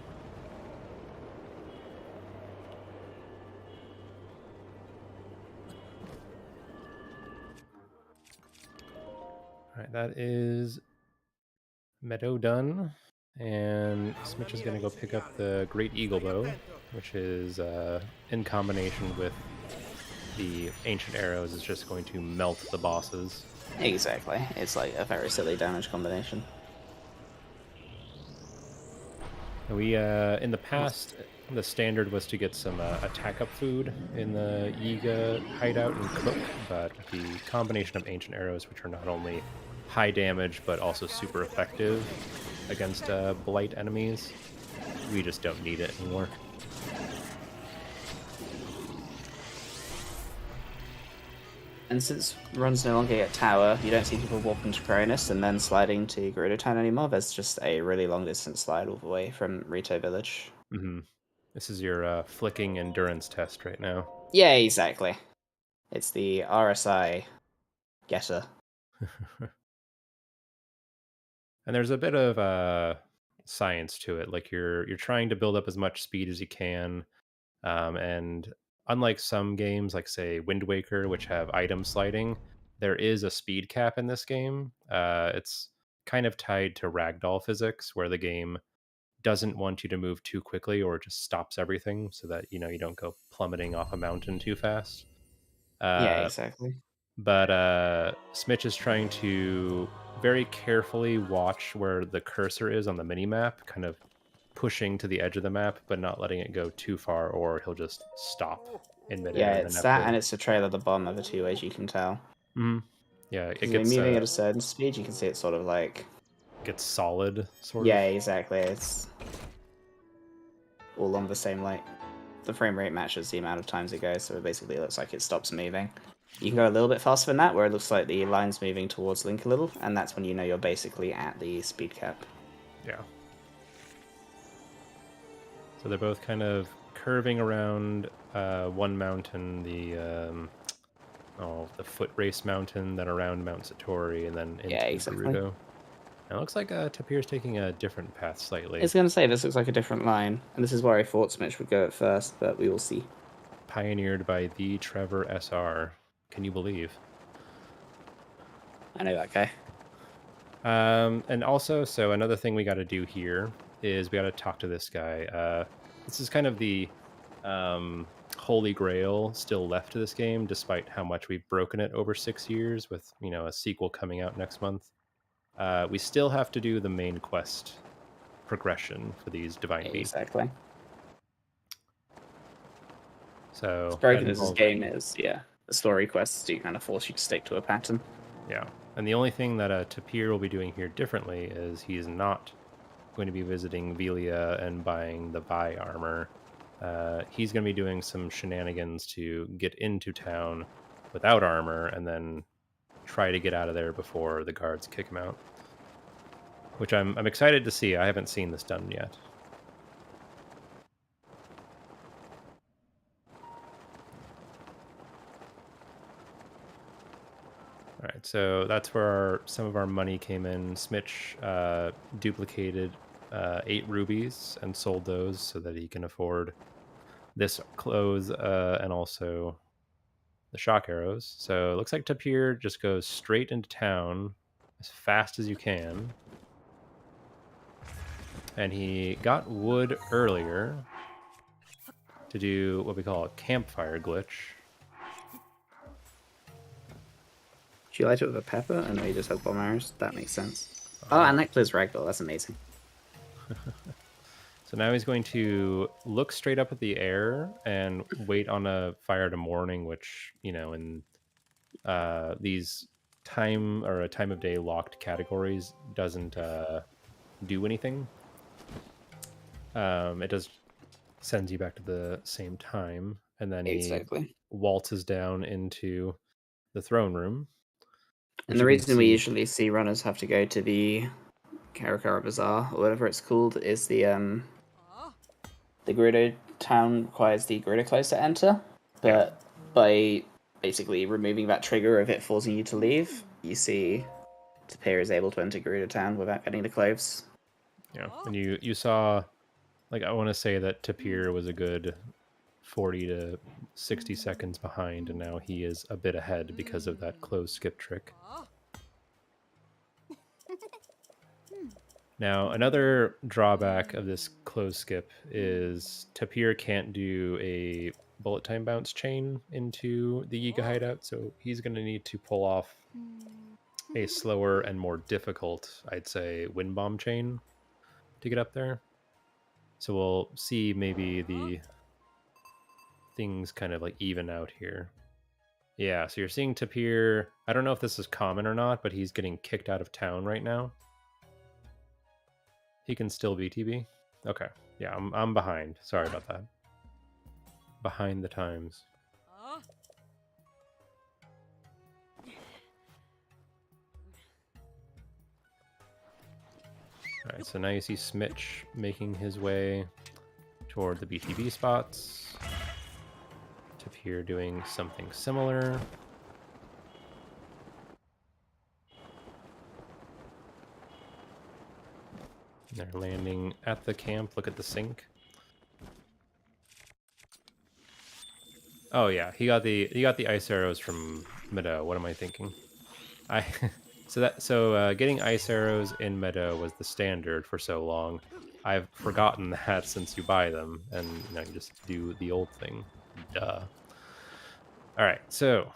All right, that is Meadow done. And Smich is going to go pick up the Great Eagle Bow, which is in combination with the Ancient Arrows, is just going to melt the bosses. Exactly. It's like a very silly damage combination. We, in the past, the standard was to get some attack up food in the Yiga hideout and cook, but the combination of Ancient Arrows, which are not only high damage but also super effective against blight enemies, we just don't need it anymore. And since runs no longer get tower, you don't see people walking to Cronus and then sliding to Gerudo Town anymore. There's just a really long distance slide all the way from Rito Village. This is your flicking endurance test right now. Yeah, exactly. It's the RSI getter. And there's a bit of science to it. Like you're trying to build up as much speed as you can, and unlike some games, like say Wind Waker, which have item sliding, there is a speed cap in this game. It's kind of tied to ragdoll physics, where the game doesn't want you to move too quickly or just stops everything, so that you don't go plummeting off a mountain too fast. Yeah, exactly. But Smich is trying to very carefully watch where the cursor is on the mini map, kind of pushing to the edge of the map, but not letting it go too far, or he'll just stop in midair. Yeah, and it's then that, and it's the trail of the bomb over two ways you can tell. Yeah, it Because gets moving at a certain speed, you can see it sort of like gets solid, sort yeah, of. exactly. It's all on the same like the frame rate matches the amount of times it goes, so it basically looks like it stops moving. You can go a little bit faster than that, where it looks like the line's moving towards Link a little, and that's when you know you're basically at the speed cap. Yeah. So they're both kind of curving around one mountain, the foot race mountain, then around Mount Satori, and then into Gerudo. And it looks like Tapir's taking a different path slightly. I was going to say, this looks like a different line, and this is where I thought Smich would go at first, but we will see. Pioneered by the Trevor SR. Can you believe? I know that guy. And also, so another thing we got to do here is we got to talk to this guy. This is kind of the holy grail still left to this game, despite how much we've broken it over 6 years with, a sequel coming out next month. We still have to do the main quest progression for these divine beasts. Exactly. So as broken as this game is, the story quests do kind of force you to stick to a pattern. Yeah, and the only thing that Tapir will be doing here differently is he's not going to be visiting Velia and buying the Vi armor. He's going to be doing some shenanigans to get into town without armor and then try to get out of there before the guards kick him out. Which I'm excited to see. I haven't seen this done yet. All right, so that's where some of our money came in. Smich duplicated 8 rubies and sold those so that he can afford this clothes and also the shock arrows. So it looks like Tapir just goes straight into town as fast as you can. And he got wood earlier to do what we call a campfire glitch. Do you light it with a pepper? And he just has bomb arrows? That makes sense. Oh, and that clears ragdoll. That's amazing. So now he's going to look straight up at the air and wait on a fire to morning, which, in these time of day locked categories doesn't do anything. It just sends you back to the same time, and then he waltzes down into the throne room. And the reason we usually see runners have to go to the Karakara Bazaar, or whatever it's called, is the Gerudo town requires the Gerudo clothes to enter, but by basically removing that trigger of it forcing you to leave, you see Tapir is able to enter Gerudo town without getting the clothes. Yeah, and you saw, I want to say that Tapir was a good 40 to 60 seconds behind, and now he is a bit ahead because of that close skip trick. Now, another drawback of this close skip is Tapir can't do a bullet time bounce chain into the Yiga hideout, so he's going to need to pull off a slower and more difficult, I'd say, wind bomb chain to get up there. So we'll see maybe the things kind of even out here. Yeah, so you're seeing Tapir. I don't know if this is common or not, but he's getting kicked out of town right now. He can still BTB. Okay, yeah, I'm behind. Sorry about that. Behind the times. All right, so now you see Smich making his way toward the BTB spots. Tapir doing something similar. They're landing at the camp. Look at the sink. Oh yeah, he got the ice arrows from Meadow. What am I thinking? So getting ice arrows in Meadow was the standard for so long. I've forgotten that since you buy them, and you just do the old thing. Duh. All right, so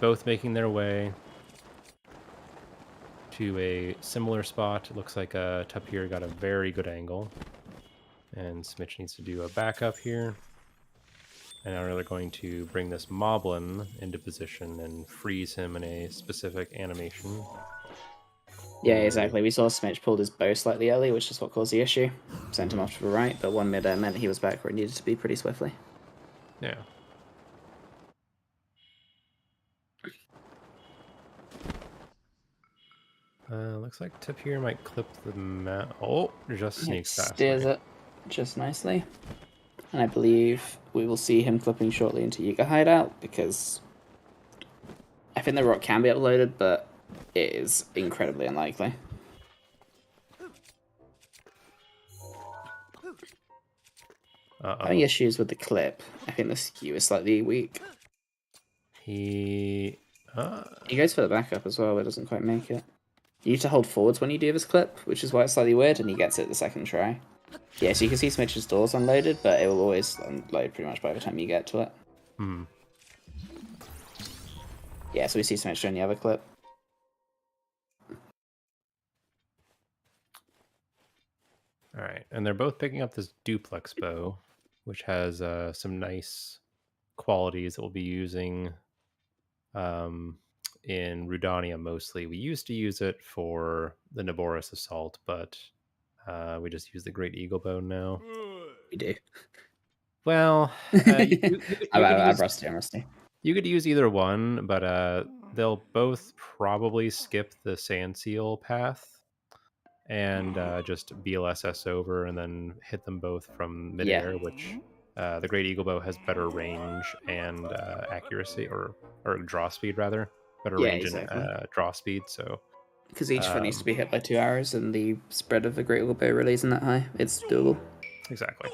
both making their way to a similar spot. It looks like Tapir got a very good angle, and Smich needs to do a backup here. And now they're going to bring this Moblin into position and freeze him in a specific animation. Yeah, exactly. We saw Smich pulled his bow slightly early, which is what caused the issue. Sent him off to the right, but one mid-air meant he was back where he needed to be pretty swiftly. Yeah. Looks like Tapir might clip the map. Oh, just sneaks past. Steers it just nicely. And I believe we will see him clipping shortly into Yiga hideout, because I think the rock can be uploaded, but it is incredibly unlikely. Having issues with the clip. I think the skew is slightly weak. He goes for the backup as well, but doesn't quite make it. You need to hold forwards when you do this clip, which is why it's slightly weird, and he gets it the second try. Yeah, so you can see Smitch's doors unloaded, but it will always unload pretty much by the time you get to it. Hmm. Yeah, so we see Smich doing the other clip. All right, and they're both picking up this duplex bow, which has some nice qualities that we'll be using in Rudania mostly. We used to use it for the Naboris assault, but we just use the Great Eagle Bow now. We do. Well, I'm rusty. You could use either one, but they'll both probably skip the Sand Seal path and just BLSS over and then hit them both from midair, which the Great Eagle Bow has better range and accuracy, or draw speed rather, better range exactly. and draw speed. So because each foot needs to be hit by 2 arrows, and the spread of the Great Eagle Bow really isn't that high. It's doable. Exactly.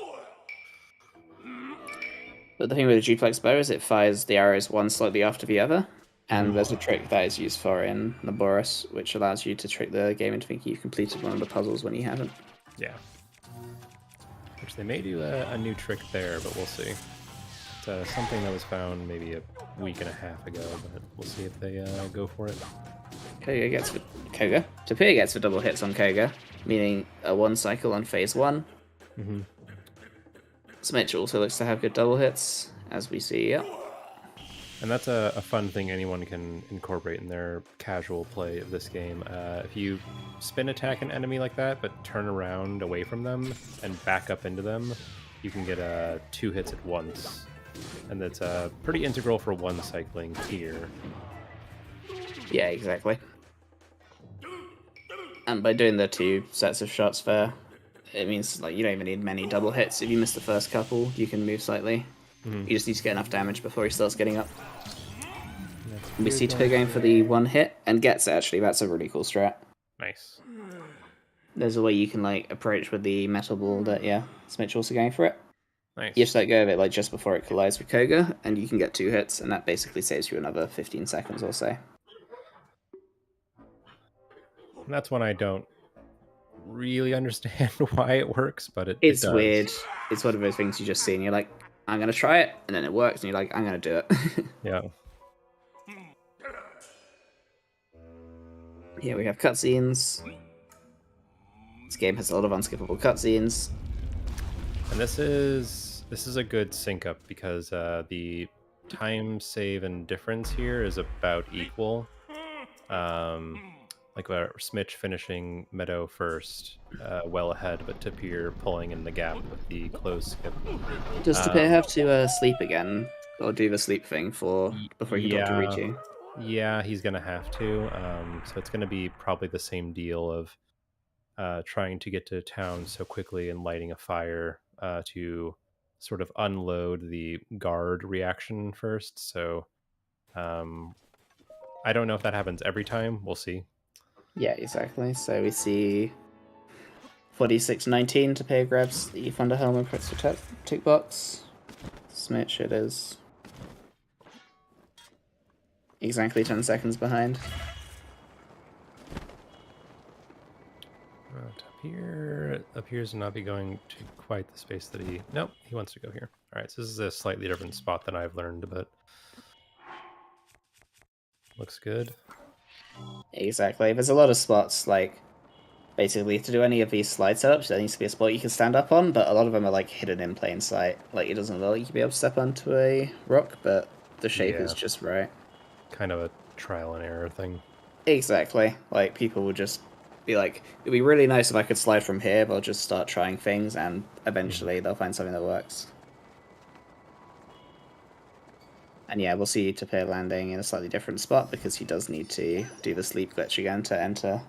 But the thing with the duplex bow is it fires the arrows one slightly after the other, and there's a trick that is used for in Naboris, which allows you to trick the game into thinking you've completed one of the puzzles when you haven't. Yeah. Which they may do a new trick there, but we'll see. It's something that was found maybe a week and a half ago, but we'll see if they go for it. Tapir gets the double hits on Koga, meaning a 1 cycle on phase 1. Mm-hmm. Smich also looks to have good double hits, as we see, yep. And that's a fun thing anyone can incorporate in their casual play of this game. If you spin attack an enemy like that, but turn around away from them and back up into them, you can get 2 hits at once. And that's pretty integral for one cycling here. Yeah, exactly. And by doing the 2 sets of shots there, it means like you don't even need many double hits. If you miss the first couple, you can move slightly. You just need to get enough damage before he starts getting up. We see Tapir going for the 1 hit and gets it, actually. That's a really cool strat. Nice. There's a way you can like approach with the metal ball that, Smich also going for it. Nice. You just let go of it like just before it collides with Koga, and you can get 2 hits, and that basically saves you another 15 seconds or so. And that's when I don't really understand why it works, but it does. Weird. It's one of those things you just see and you're like, I'm going to try it, and then it works, and you're like, I'm going to do it. Yeah. Yeah, we have cutscenes. This game has a lot of unskippable cutscenes. And this is a good sync up because the time save and difference here is about equal. Like Smich finishing Meadow first, well ahead, but Tapir pulling in the gap with the close skip. Does Tapir have to sleep again, or do the sleep thing before he can talk to Ritu? Yeah, he's gonna have to. So it's gonna be probably the same deal of trying to get to town so quickly and lighting a fire to sort of unload the guard reaction first. So I don't know if that happens every time. We'll see. Yeah, exactly. So we see 46-19, Tapir grabs the Thunder Helm and puts the tick box. Smich, it is exactly 10 seconds behind. Tapir appears to not be going to quite the space that he... Nope, he wants to go here. All right, so this is a slightly different spot than I've learned, but looks good. Exactly. There's a lot of spots, like, basically, to do any of these slide setups, there needs to be a spot you can stand up on, but a lot of them are, like, hidden in plain sight. Like, it doesn't look like you can be able to step onto a rock, but the shape is just right. Kind of a trial and error thing. Exactly. Like, people would just be like, it'd be really nice if I could slide from here, but I'll just start trying things, and eventually they'll find something that works. And yeah, we'll see Tapir landing in a slightly different spot because he does need to do the sleep glitch again to enter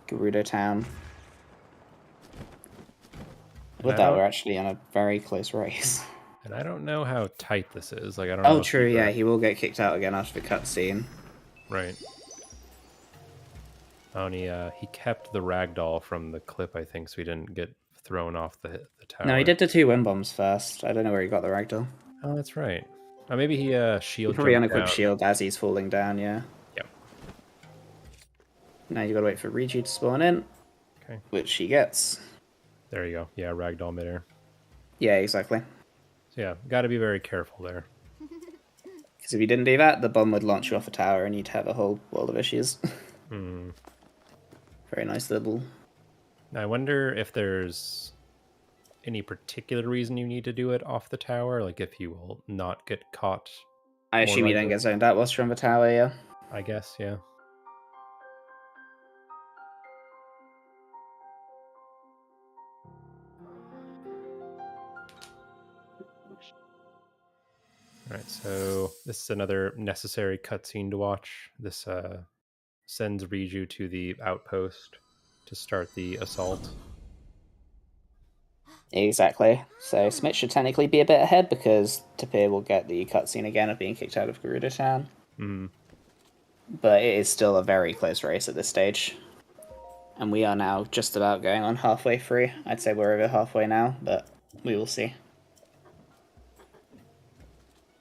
Gerudo Town. With that, we're actually in a very close race. And I don't know how tight this is. Like, I don't know. Oh, true, yeah, he will get kicked out again after the cutscene. Right. Oh, and he kept the ragdoll from the clip, I think, so he didn't get thrown off the tower. No, he did the 2 wind bombs first. I don't know where he got the ragdoll. Oh, that's right. Oh, maybe he shield. He probably unequipped shield as he's falling down. Yeah. Yep. Now you gotta wait for Riju to spawn in. Okay. Which he gets. There you go. Yeah, ragdoll midair. Yeah, exactly. So yeah, got to be very careful there. Because if you didn't do that, the bomb would launch you off a tower and you'd have a whole world of issues. Very nice little... Now, I wonder if there's any particular reason you need to do it off the tower, like if you will not get caught. I assume you don't get zoned out whilst you're on the tower, yeah? I guess, yeah. Alright, so this is another necessary cutscene to watch. This sends Riju to the outpost to start the assault. Exactly. So Smich should technically be a bit ahead because Tapir will get the cutscene again of being kicked out of Gerudo Town. But it is still a very close race at this stage. And we are now just about going on halfway through. I'd say we're over halfway now, but we will see.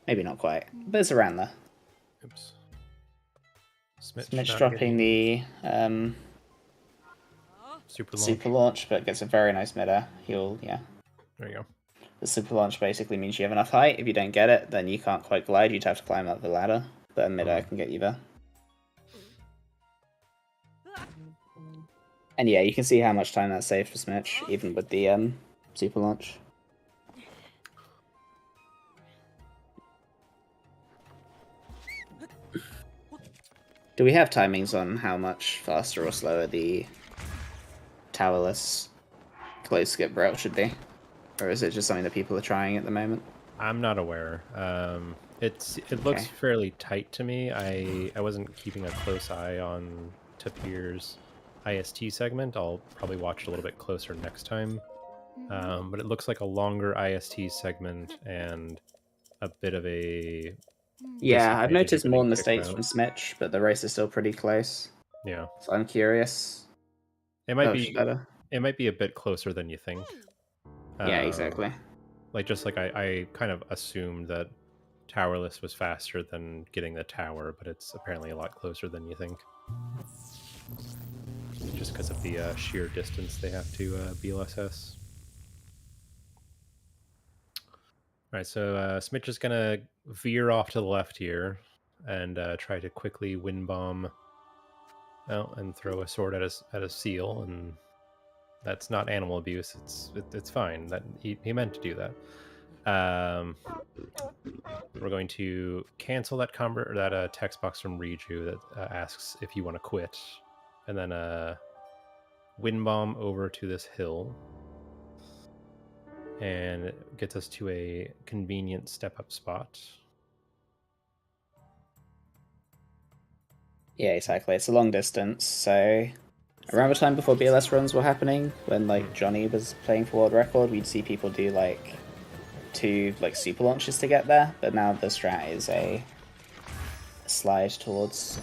Maybe not quite, but it's around there. Oops. Smich dropping the super launch, but gets a very nice mid-air. Yeah. There you go. The super launch basically means you have enough height. If you don't get it, then you can't quite glide. You'd have to climb up the ladder, but a mid-air can get you there. And yeah, you can see how much time that saved for Smich, even with the super launch. Do we have timings on how much faster or slower the towerless close skip route should be? Or is it just something that people are trying at the moment? I'm not aware. It looks fairly tight to me. I wasn't keeping a close eye on Tapir's IST segment. I'll probably watch it a little bit closer next time. But it looks like a longer IST segment and a bit of a... Yeah, I've noticed more mistakes from Smich, but the race is still pretty close. Yeah. So I'm curious. It might be a bit closer than you think. Yeah, exactly. Like I kind of assumed that towerless was faster than getting the tower, but it's apparently a lot closer than you think. Just because of the sheer distance they have to BLSS. Alright, so Smich is going to veer off to the left here and try to quickly wind bomb out and throw a sword at a seal, and that's not animal abuse. It's fine. That he meant to do that. We're going to cancel that text box from Riju that asks if you want to quit, and then wind bomb over to this hill. And it gets us to a convenient step-up spot. Yeah, exactly. It's a long distance, so around the time before BLS runs were happening, when like Johnny was playing for world record, we'd see people do like 2 like super launches to get there. But now the strat is a slide towards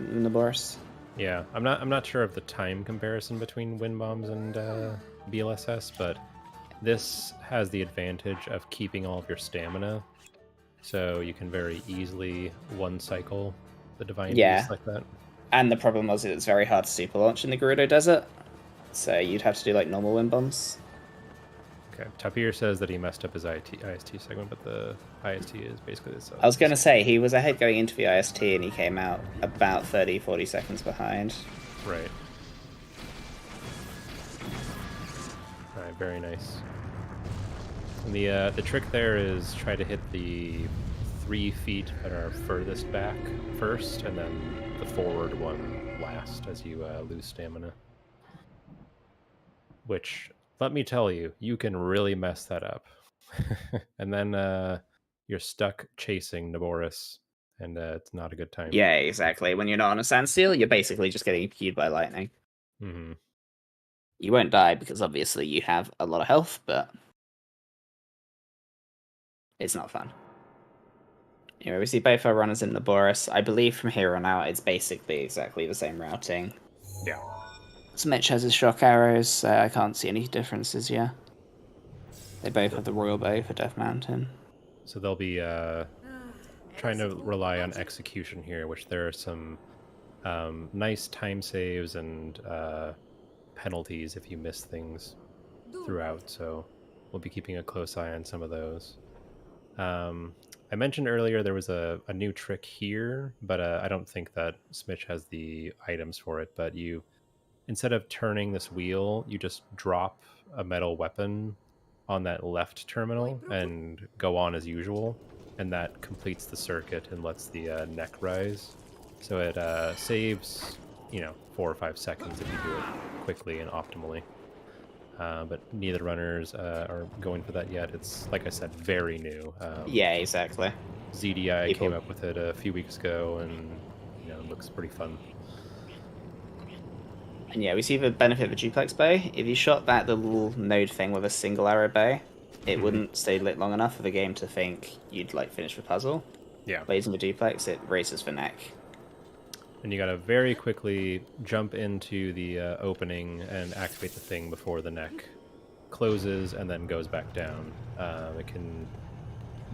Naboris. Yeah, I'm not sure of the time comparison between wind bombs and BLSS, but this has the advantage of keeping all of your stamina, so you can very easily one cycle the Divine Beast like that. And the problem was it's very hard to super launch in the Gerudo Desert, so you'd have to do like normal wind bombs. Okay, Tapir says that he messed up his IST segment, but the IST is basically this. I was going to say, he was ahead going into the IST and he came out about 30-40 seconds behind. Right. Alright, very nice. And the trick there is try to hit the 3 feet that are furthest back first, and then the forward one last as you lose stamina. Which, let me tell you, you can really mess that up. And then you're stuck chasing Naboris, and it's not a good time. Yeah, exactly. When you're not on a standstill, you're basically just getting keyed by lightning. Mm-hmm. You won't die because obviously you have a lot of health, but it's not fun. Anyway, we see both our runners in Naboris. I believe from here on out, it's basically exactly the same routing. Yeah. Smich has his shock arrows, so I can't see any differences, yeah. They both have the Royal Bow for Death Mountain. So they'll be trying to rely on execution here, which there are some Nice time saves and penalties if you miss things throughout, so we'll be keeping a close eye on some of those. I mentioned earlier there was a new trick here, but I don't think that Smich has the items for it. But you, instead of turning this wheel, you just drop a metal weapon on that left terminal and go on as usual, and that completes the circuit and lets the neck rise. So it saves, 4 or 5 seconds if you do it quickly and optimally. But neither runners are going for that yet. It's, like I said, very new. Yeah, exactly. ZDI came up with it a few weeks ago, and it looks pretty fun. And yeah, we see the benefit of a duplex bow. If you shot that little node thing with a single arrow bow, it wouldn't stay lit long enough for the game to think you'd finish the puzzle. Yeah. But using the duplex, it raises the neck. And you gotta very quickly jump into the opening and activate the thing before the neck closes and then goes back down. It can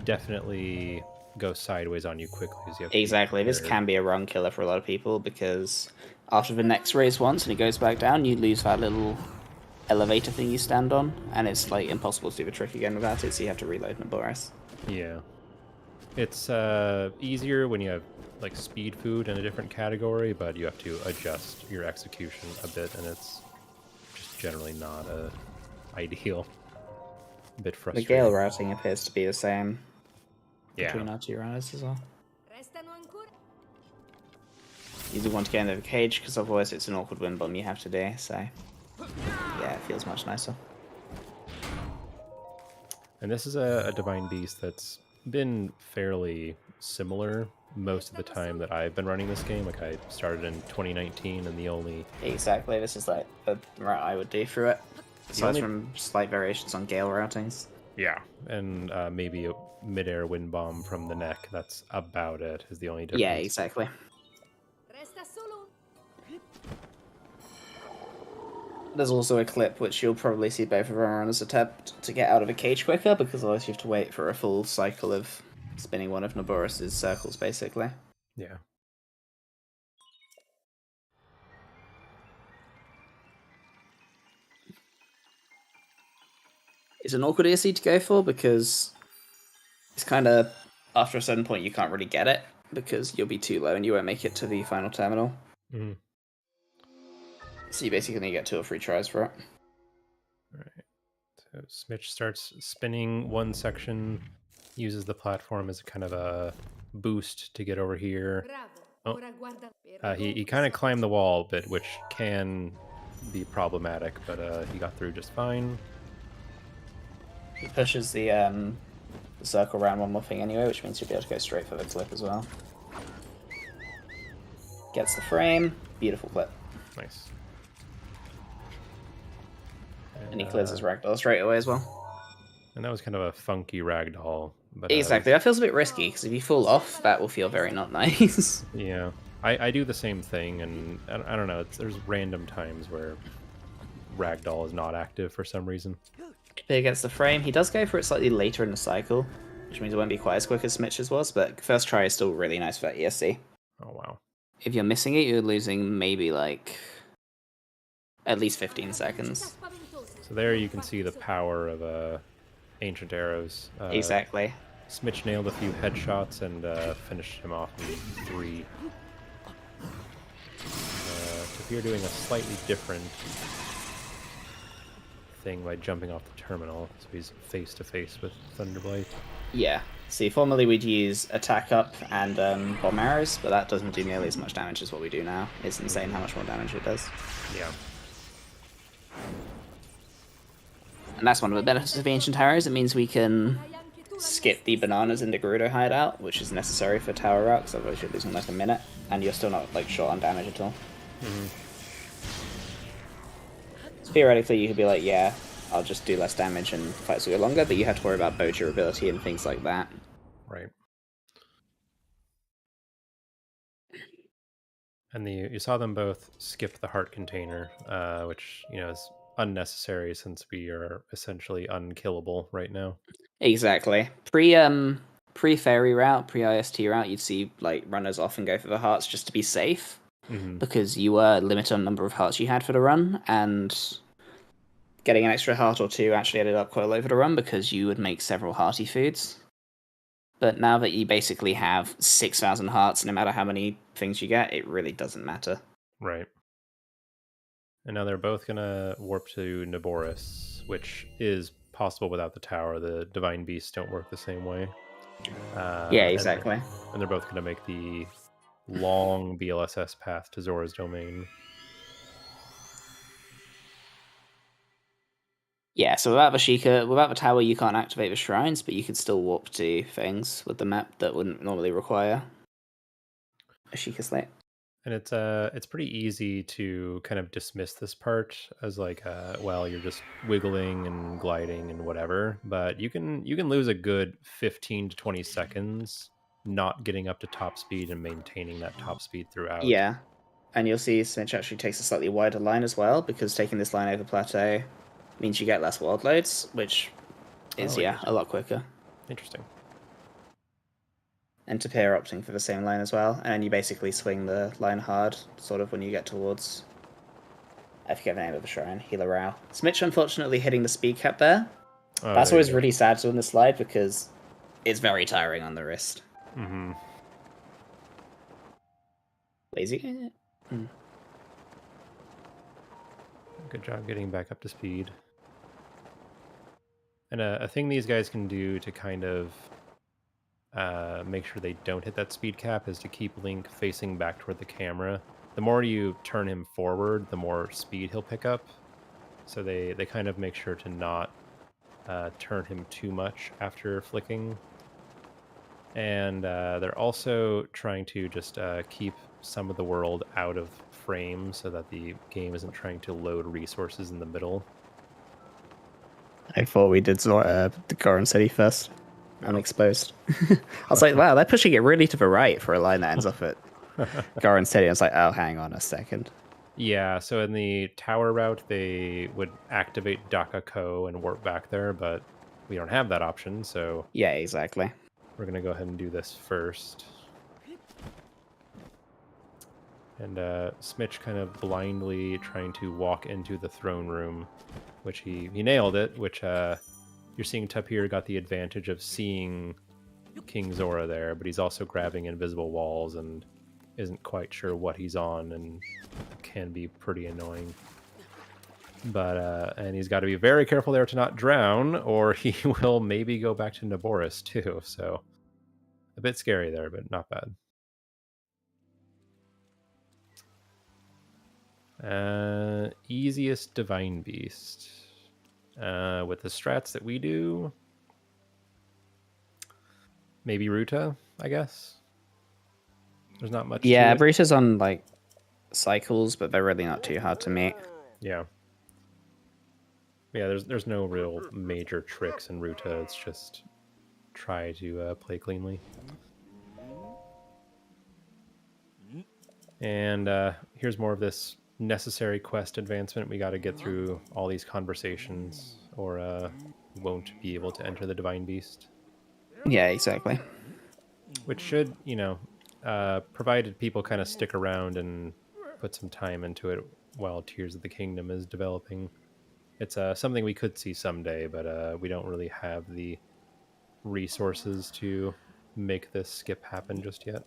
definitely go sideways on you quickly. Exactly. This can be a run killer for a lot of people, because after the neck's raised once and it goes back down, you lose that little elevator thing you stand on, and it's impossible to do the trick again without it, so you have to reload Naboris. Yeah. It's easier when you have speed food in a different category, but you have to adjust your execution a bit, and it's just generally not ideal. A bit frustrating. The Gale routing appears to be the same between our two runners as well. You do want to get into the cage, because otherwise it's an awkward wind bomb you have to do, so yeah, it feels much nicer. And this is a Divine Beast that's been fairly similar most of the time that I've been running this game. I started in 2019, and the only... Exactly, this is the route I would do through it. Aside from slight variations on Gale routings. Yeah, and maybe a mid-air wind bomb from the neck. That's about it, is the only difference. Yeah, exactly. There's also a clip which you'll probably see both of our runners attempt to get out of a cage quicker, because otherwise you have to wait for a full cycle of spinning one of Naboris' circles, basically. Yeah. It's an awkward ESC to go for, because it's kind of, after a certain point, you can't really get it, because you'll be too low and you won't make it to the final terminal. Mm-hmm. So you basically need to get 2 or 3 tries for it. Alright. So Smich starts spinning one section, uses the platform as a kind of a boost to get over here. Oh. He kind of climbed the wall a bit, which can be problematic, but he got through just fine. He pushes the circle around one more thing anyway, which means you'll be able to go straight for the clip as well. Gets the frame. Beautiful clip. Nice. And he clears his ragdoll straight away as well. And that was kind of a funky ragdoll. But, exactly, that feels a bit risky, because if you fall off, that will feel very not nice. Yeah, I do the same thing, and I don't know, there's random times where ragdoll is not active for some reason. Tapir gets the frame. He does go for it slightly later in the cycle, which means it won't be quite as quick as Smitch's was, but first try is still really nice for that ESC. Oh, wow. If you're missing it, you're losing maybe at least 15 seconds. So there you can see the power of Ancient Arrows. Exactly. Smich nailed a few headshots and finished him off in 3. Tapir doing a slightly different thing by jumping off the terminal, so he's face to face with Thunderblight. Yeah. See, formerly we'd use attack up and bomb arrows, but that doesn't do nearly as much damage as what we do now. It's insane how much more damage it does. Yeah. And that's one of the benefits of Ancient Arrows. It means we can skip the bananas in the Gerudo hideout, which is necessary for tower rock, so otherwise you're losing a minute, and you're still not short on damage at all. Mm-hmm. So theoretically, you could be like, yeah, I'll just do less damage and fight so longer, but you have to worry about bow durability and things like that. Right. And you saw them both skip the heart container, which is unnecessary since we are essentially unkillable right now. Exactly. Pre-fairy route, pre-IST route, you'd see runners often go for the hearts just to be safe, because you were limited on the number of hearts you had for the run, and getting an extra heart or two actually added up quite a lot for the run because you would make several hearty foods. But now that you basically have 6,000 hearts, no matter how many things you get, it really doesn't matter. Right. And now they're both going to warp to Naboris, which is possible without the tower. The Divine Beasts don't work the same way. Yeah, exactly. And they're both going to make the long BLSS path to Zora's domain. Yeah, so without the tower, you can't activate the shrines, but you can still warp to things with the map that wouldn't normally require a Sheikah Slate. And it's pretty easy to kind of dismiss this part as like, well, you're just wiggling and gliding and whatever. But you can lose a good 15 to 20 seconds not getting up to top speed and maintaining that top speed throughout. Yeah, and you'll see Smich actually takes a slightly wider line as well, because taking this line over plateau means you get less world loads, which is, a lot quicker. Interesting. And Tapir opting for the same line as well, and then you basically swing the line hard, sort of when you get towards... I forget the name of the shrine, Healer Rao. Smich unfortunately hitting the speed cap there. That's always really sad to on this slide, because it's very tiring on the wrist. Mm-hmm. Lazy? Good job getting back up to speed. And a thing these guys can do to kind of make sure they don't hit that speed cap is to keep Link facing back toward the camera. The more you turn him forward, the more speed he'll pick up. So they kind of make sure to not turn him too much after flicking. And they're also trying to just keep some of the world out of frame so that the game isn't trying to load resources in the middle. I thought we did the Goron City first. Unexposed. I was like, wow, they're pushing it really to the right for a line that ends up at Goron City. I was like, oh, hang on a second. Yeah, so in the tower route, they would activate Daka Ko and warp back there, but we don't have that option, so... Yeah, exactly. We're going to go ahead and do this first. And Smich kind of blindly trying to walk into the throne room, which he nailed it, which you're seeing Tapir got the advantage of seeing King Zora there, but he's also grabbing invisible walls and isn't quite sure what he's on and can be pretty annoying. But and he's got to be very careful there to not drown, or he will maybe go back to Naboris too, so a bit scary there, but not bad. Easiest Divine Beast. With the strats that we do, maybe Ruta, I guess. There's not much. Yeah, Ruta's on like cycles, but they're really not too hard to meet. Yeah. Yeah, there's no real major tricks in Ruta. It's just try to play cleanly. And here's more of this necessary quest advancement. We got to get through all these conversations, or won't be able to enter the Divine Beast. Yeah, exactly. Which should, provided people kind of stick around and put some time into it while Tears of the Kingdom is developing. It's something we could see someday, but we don't really have the resources to make this skip happen just yet.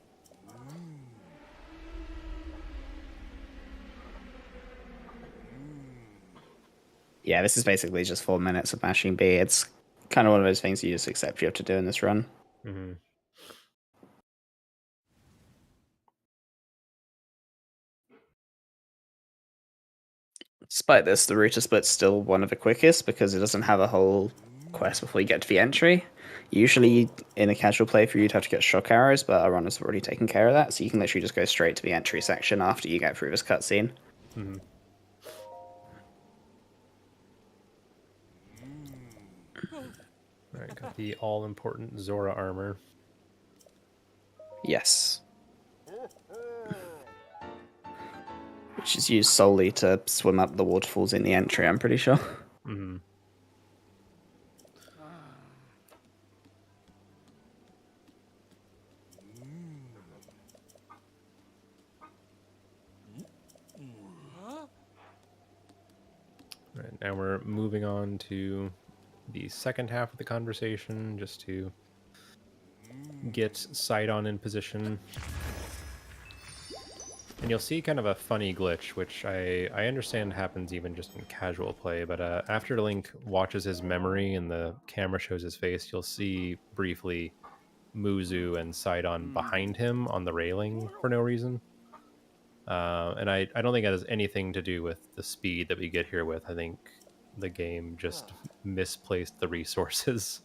Yeah, this is basically just 4 minutes of mashing B. It's kind of one of those things you just accept you have to do in this run. Mm-hmm. Despite this, the Ruta split's still one of the quickest because it doesn't have a whole quest before you get to the entry. Usually, in a casual playthrough, you'd have to get shock arrows, but our runner's already taken care of that, so you can literally just go straight to the entry section after you get through this cutscene. Mm-hmm. Alright, got the all-important Zora armor. Yes. Which is used solely to swim up the waterfalls in the entry, I'm pretty sure. Mm-hmm. Right, now we're moving on to the second half of the conversation, just to get Sidon in position. And you'll see kind of a funny glitch, which I understand happens even just in casual play, but after Link watches his memory and the camera shows his face, you'll see briefly Muzu and Sidon behind him on the railing for no reason. And I don't think it has anything to do with the speed that we get here with. I think the game just misplaced the resources.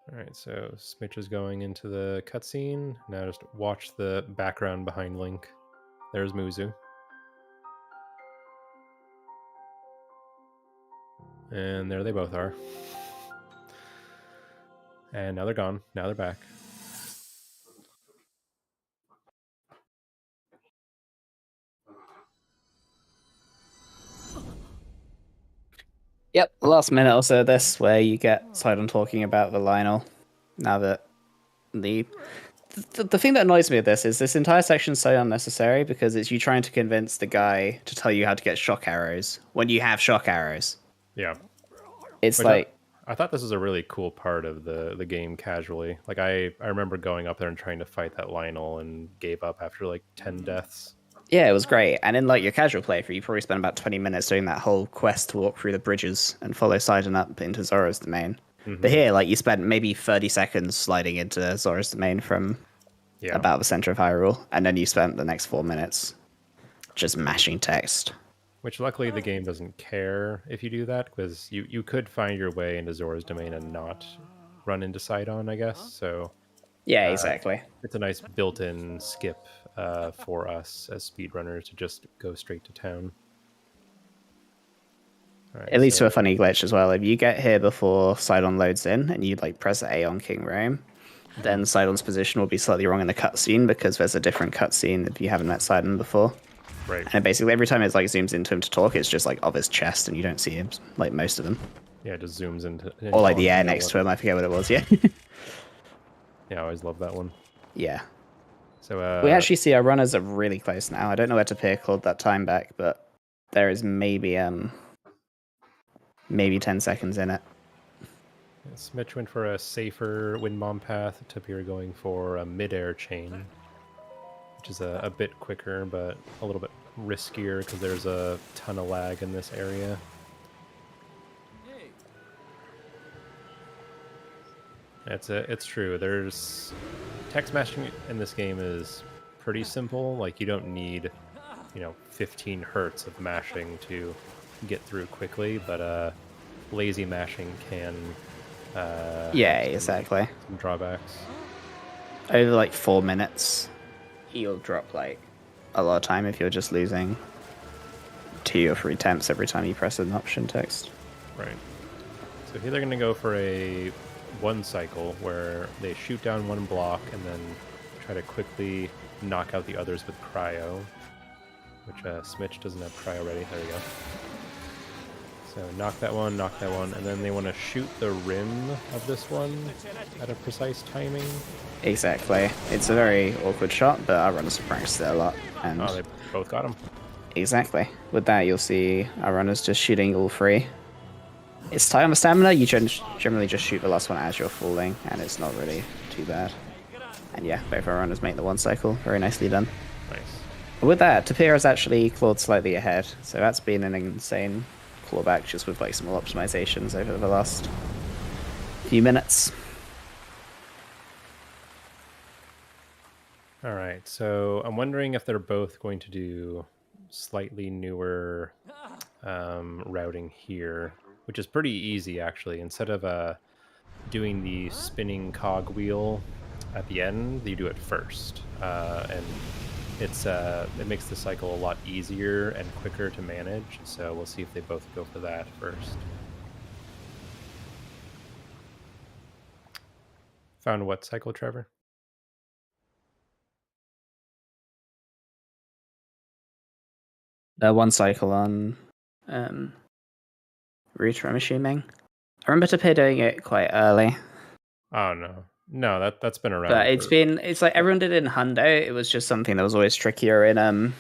All right, so Smich is going into the cutscene. Now just watch the background behind Link. There's Muzu. And there they both are. And now they're gone. Now they're back. Yep, the last minute or so of this, where you get Sidon talking about the Lionel. Now that the thing that annoys me with this entire section is so unnecessary because it's you trying to convince the guy to tell you how to get shock arrows when you have shock arrows. Yeah. It's like... I thought this was a really cool part of the game casually. Like I remember going up there and trying to fight that Lionel and gave up after like 10 deaths. Yeah, it was great. And in like your casual playthrough, you probably spend about 20 minutes doing that whole quest to walk through the bridges and follow Sidon up into Zora's domain. Mm-hmm. But here, like you spent maybe 30 seconds sliding into Zora's domain from about the center of Hyrule, and then you spent the next 4 minutes just mashing text. Which luckily the game doesn't care if you do that, because you could find your way into Zora's domain and not run into Sidon, I guess. So yeah, exactly. It's a nice built-in skip for us as speedrunners to just go straight to town. Right, it leads to a funny glitch as well. If you get here before Sidon loads in and you like press A on King Rome, then Sidon's position will be slightly wrong in the cutscene because there's a different cutscene if you haven't met Sidon before. Right. And basically every time it like zooms into him to talk, it's just like of his chest and you don't see him, like most of them. Yeah, it just zooms into or like the air next to him. I forget what it was. Yeah. Yeah, I always love that one. Yeah. So we actually see our runners are really close now. I don't know where Tapir called that time back, but there is maybe 10 seconds in it. Smich went for a safer wind bomb path. Tapir going for a mid-air chain, which is a bit quicker, but a little bit riskier because there's a ton of lag in this area. It's true. There's text mashing in this game is pretty simple. Like you don't need, 15 hertz of mashing to get through quickly, but lazy mashing can yeah, exactly. Some drawbacks. Over like 4 minutes, you'll drop like a lot of time if you're just losing 2 or 3 attempts every time you press an option text. Right. So here they're going to go for a one cycle where they shoot down one block and then try to quickly knock out the others with cryo, which Smich doesn't have cryo ready. There we go. So knock that one, and then they want to shoot the rim of this one at a precise timing. Exactly. It's a very awkward shot, but our runners have practiced it a lot. And they both got him. Exactly. With that, you'll see our runners just shooting all 3. It's tight on the stamina. You generally just shoot the last one as you're falling, and it's not really too bad. And yeah, both our runners make the one cycle. Very nicely done. Nice. With that, Tapir has actually clawed slightly ahead, so that's been an insane clawback just with like small optimizations over the last few minutes. All right, so I'm wondering if they're both going to do slightly newer routing here, which is pretty easy actually. Instead of doing the spinning cog wheel at the end, you do it first, and it makes the cycle a lot easier and quicker to manage. So we'll see if they both go for that first. Found what cycle, Trevor? One cycle on Router, I'm assuming. I remember Tapir doing it quite early. Oh no. No, that's been around. But it's like everyone did it in Hundo. It was just something that was always trickier in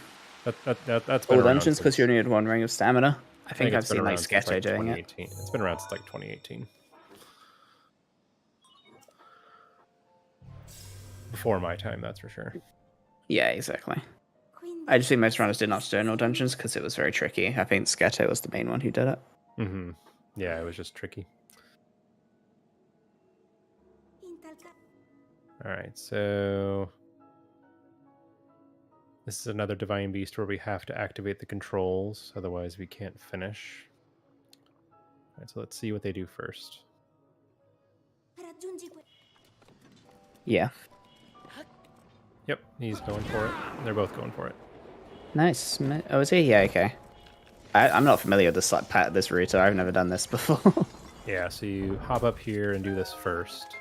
that's been all around dungeons because you only had one ring of stamina. I think I've it's been seen like around since Sketo doing it. 2018. It's been around since like 2018. Before my time, that's for sure. Yeah, exactly. I just think most runners did nocturnal dungeons because it was very tricky. I think Sketo was the main one who did it. Mm-hmm. Yeah, it was just tricky. All right, so this is another Divine Beast where we have to activate the controls, otherwise we can't finish. All right, so let's see what they do first. Yeah. Yep, he's going for it. They're both going for it. Nice. Oh, is he? Yeah, okay. I'm not familiar with this route. I've never done this before. Yeah, so you hop up here and do this first.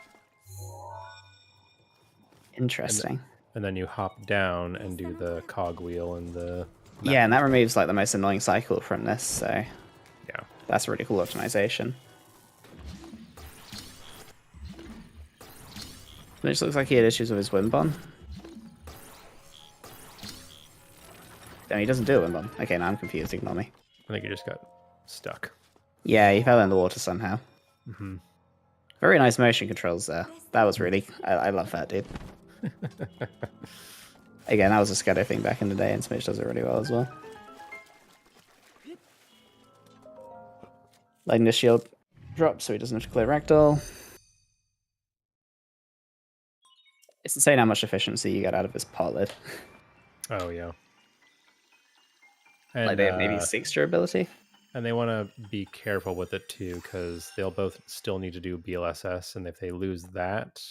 Interesting. And then you hop down and do the cogwheel and the... Yeah, and that removes like the most annoying cycle from this, so... Yeah. That's a really cool optimization. Which looks like he had issues with his wind bomb. No, he doesn't do a wind bomb. Okay, now I'm confused. Ignore me. I think you just got stuck. Yeah, he fell in the water somehow. Mm-hmm. Very nice motion controls there. That was really... I love that, dude. Again, that was a Sketo thing back in the day, and Smich does it really well as well. Letting the shield drop so he doesn't have to clear ragdoll. It's insane how much efficiency you get out of this pot lid. Oh, yeah. And, like they have maybe 6 durability. And they want to be careful with it too, because they'll both still need to do BLSS, and if they lose that,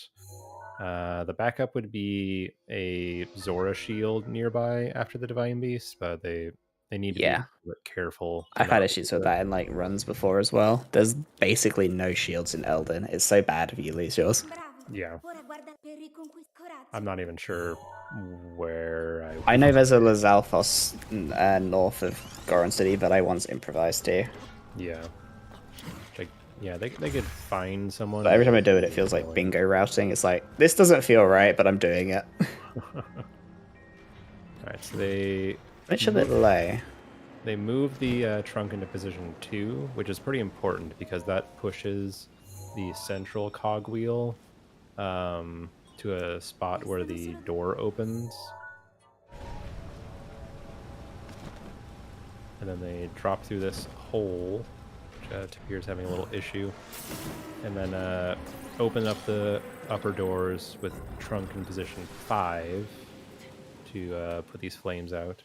the backup would be a Zora shield nearby after the Divine Beast, but they need to be a bit careful. I've had issues with that in like runs before as well. There's basically no shields in Elden. It's so bad if you lose yours. Yeah. I'm not even sure where I know there's a Lazalfos north of Goron City, but I once improvised too. Yeah. They could find someone. But every time I do it, it feels like bingo routing. It's like, this doesn't feel right, but I'm doing it. Alright, so they... It's a bit low. They move the trunk into position 2, which is pretty important because that pushes the central cogwheel to a spot where the door opens. And then they drop through this hole, which Tapir's having a little issue. And then open up the upper doors with trunk in position 5 to put these flames out.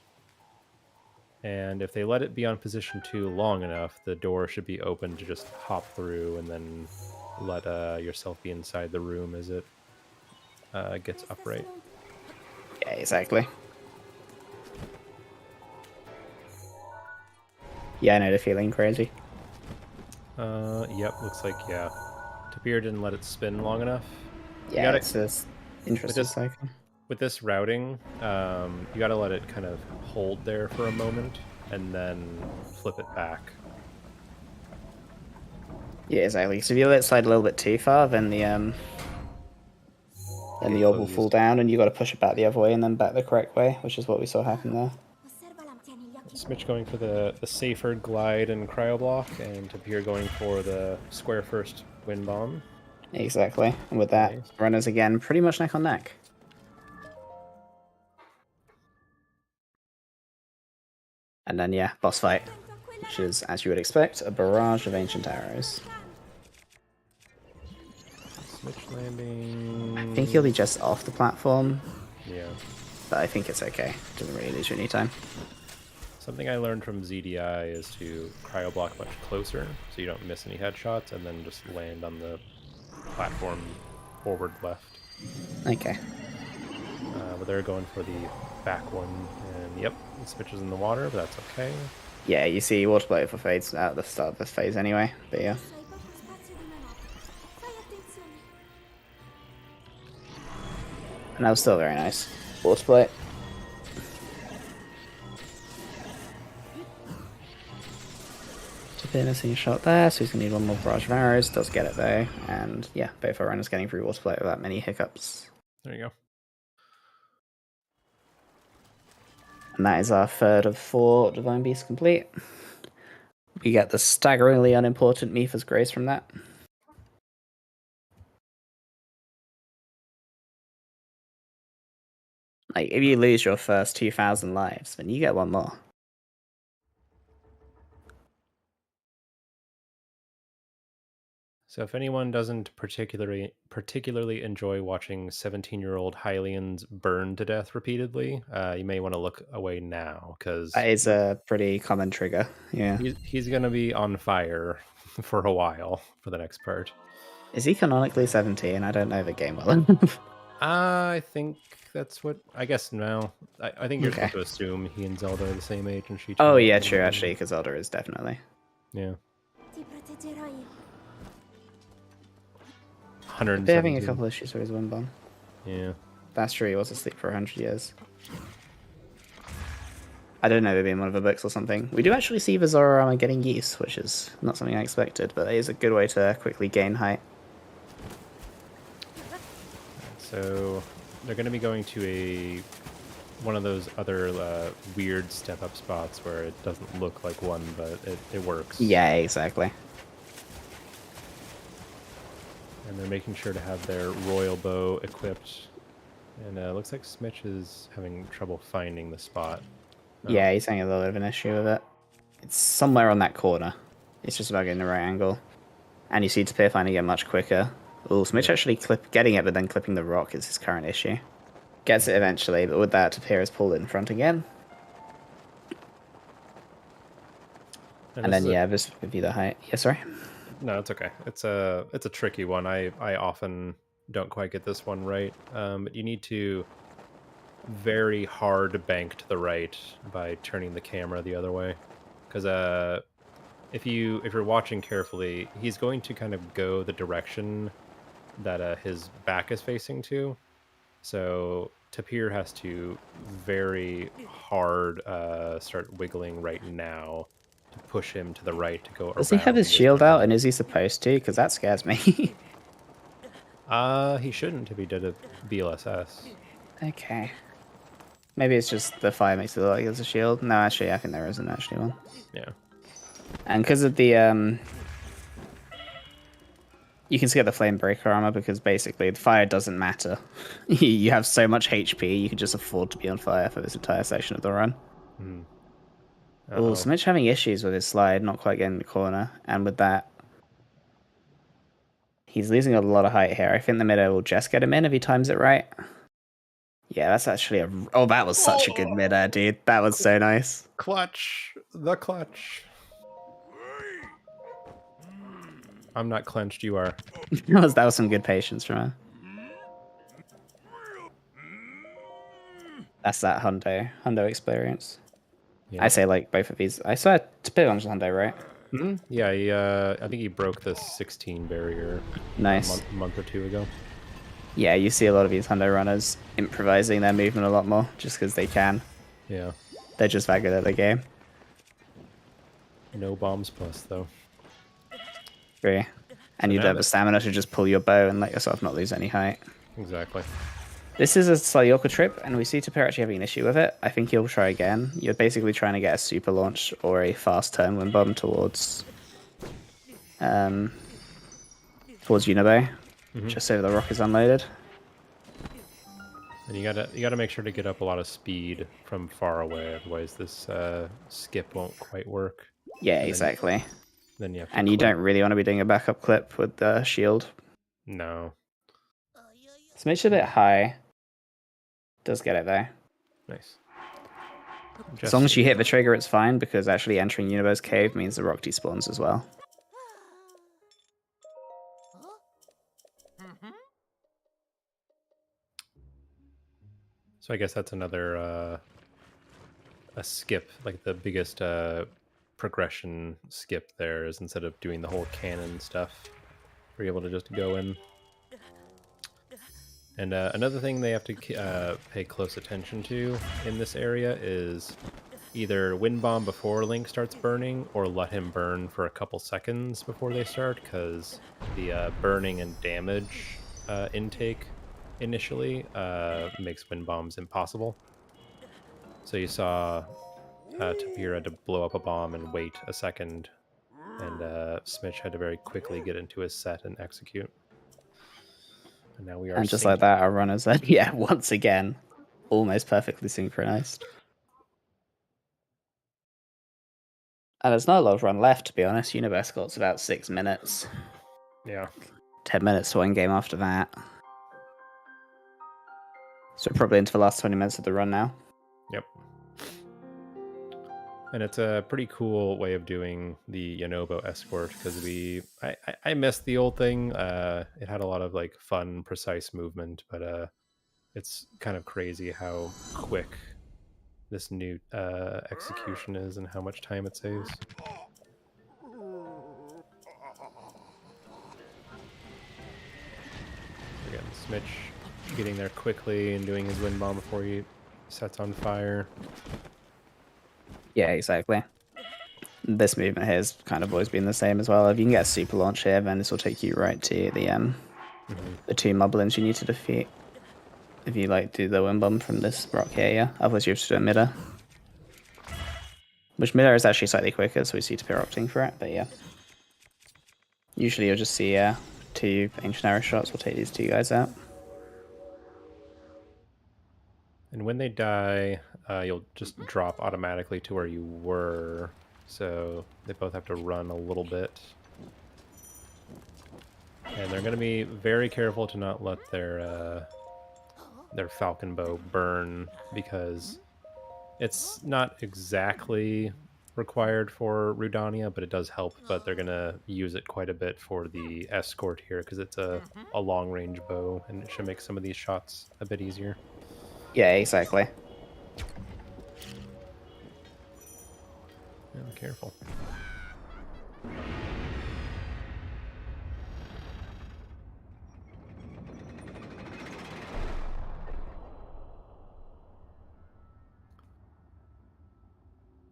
And if they let it be on position 2 long enough, the door should be open to just hop through and then let yourself be inside the room as it gets upright. Yeah, exactly. Yeah, I know the feeling crazy. Yep, looks like, yeah. Tapir didn't let it spin long enough. Yeah, it's this interesting cycle. With this routing, you gotta let it kind of hold there for a moment and then flip it back. Yeah, exactly. So if you let it slide a little bit too far, then the orb will fall down, and you got to push it back the other way and then back the correct way, which is what we saw happen there. Smich going for the safer glide and cryoblock, and Tapir going for the square first wind bomb. Exactly. And with that, runners again pretty much neck on neck. And then, yeah, boss fight, which is, as you would expect, a barrage of ancient arrows. Smich landing. I think he'll be just off the platform. Yeah. But I think it's okay. Doesn't really lose you any time. Something I learned from ZDI is to cryoblock much closer, so you don't miss any headshots, and then just land on the platform forward left. Okay. But they're going for the back one, and yep, Smich is in the water, but that's okay. Yeah, you see water play for fades at the start of this phase anyway, but yeah. And that was still very nice. Water play. Tapir missing a shot there, so he's going to need one more barrage of arrows. Does get it though, and yeah, both our runners getting through water plate without many hiccups. There you go. And that is our third of 4 Divine Beasts complete. We get the staggeringly unimportant Mifa's Grace from that. Like, if you lose your first 2,000 lives, then you get one more. So if anyone doesn't particularly enjoy watching 17-year-old Hylians burn to death repeatedly, you may want to look away now, because That is a pretty common trigger, yeah. he's going to be on fire for a while for the next part. Is he canonically 17? I don't know the game well enough. I think that's what... I guess no. I think you're Okay. supposed to assume he and Zelda are the same age, and she... Oh yeah, true, actually, because Zelda is definitely. Yeah. They're having a couple issues with his wind bomb. Yeah. That's true, he was asleep for 100 years. I don't know, maybe in one of the books or something. We do actually see the Zora armor getting use, which is not something I expected, but it is a good way to quickly gain height. So they're going to be going to one of those other weird step-up spots where it doesn't look like one, but it works. Yeah, exactly. And they're making sure to have their royal bow equipped. And it looks like Smich is having trouble finding the spot. Oh. Yeah, he's having a little bit of an issue with it. It's somewhere on that corner. It's just about getting the right angle. And you see Tapir finding it much quicker. Oh, Smich actually getting it, but then clipping the rock is his current issue. Gets it eventually, but with that, Tapir is pulled in front again. And then, yeah, just give you the height. Yeah, sorry? No, it's okay. It's a tricky one. I often don't quite get this one right. But you need to very hard bank to the right by turning the camera the other way. Because if you're watching carefully, he's going to kind of go the direction that his back is facing to. So Tapir has to very hard start wiggling right now to push him to the right to go around. Does he have his shield out, and is he supposed to? Because that scares me. He shouldn't if he did a BLSS. Okay. Maybe it's just the fire makes it look like there's a shield. No, actually, I think there isn't actually one. Yeah. And because of the you can skip the flame breaker armor because basically the fire doesn't matter. You have so much HP, you can just afford to be on fire for this entire section of the run. Mm. Oh, Smich having issues with his slide, not quite getting the corner, and with that, he's losing a lot of height here. I think the mid-air will just get him in if he times it right. Yeah, that's actually a... Oh, that was such a good mid-air, dude. That was so nice. Clutch. The clutch. I'm not clenched, you are. that was some good patience from her. That's that Hundo experience. Yeah. I say like both of these. I saw Tapir on Hundo, right? Mm-hmm. Yeah, I think he broke the 16 barrier. Nice. A month or two ago. Yeah, you see a lot of these Hundo runners improvising their movement a lot more just because they can. Yeah. They're just that good at the game. No bombs plus though. True. And you'd have the stamina to just pull your bow and let yourself not lose any height. Exactly. This is a slightly awkward trip, and we see Tapir actually having an issue with it. I think he'll try again. You're basically trying to get a super launch or a fast turn wind bomb towards Unibo, just so the rock is unloaded. And you gotta make sure to get up a lot of speed from far away, otherwise this skip won't quite work. Yeah, exactly. Then you have to and you don't really want to be doing a backup clip with the shield. No. Smich a bit high. Does get it though. Nice. As long as you hit the trigger, it's fine, because actually entering Universe Cave means the rock despawns as well. So I guess that's another a skip, like the biggest progression skip there is instead of doing the whole cannon stuff, we're able to just go in. And another thing they have to pay close attention to in this area is either wind bomb before Link starts burning, or let him burn for a couple seconds before they start, because the burning and damage intake initially makes wind bombs impossible. So you saw Tapir had to blow up a bomb and wait a second, and Smich had to very quickly get into his set and execute. And now we are. And just like that, our runners are, yeah, once again, almost perfectly synchronized. And there's not a lot of run left, to be honest. Universe got about 6 minutes. Yeah. 10 minutes to one game after that. So probably into the last 20 minutes of the run now. Yep. And it's a pretty cool way of doing the Yonobo escort, because I missed the old thing. It had a lot of like fun, precise movement, but it's kind of crazy how quick this new execution is and how much time it saves. Again, Smich getting there quickly and doing his wind bomb before he sets on fire. Yeah, exactly. This movement here has kind of always been the same as well. If you can get a super launch here, then this will take you right to the two moblins you need to defeat. If you like do the wind bomb from this rock here, yeah. Otherwise you have to do a midair. Which midair is actually slightly quicker, so we see Tapir opting for it, but yeah. Usually you'll just see 2 ancient arrow shots will take these 2 guys out. And when they die, you'll just drop automatically to where you were. So they both have to run a little bit. And they're going to be very careful to not let their falcon bow burn, because it's not exactly required for Rudania, but it does help. But they're going to use it quite a bit for the escort here, because it's a long-range bow, and it should make some of these shots a bit easier. Yeah, exactly. Yeah, careful.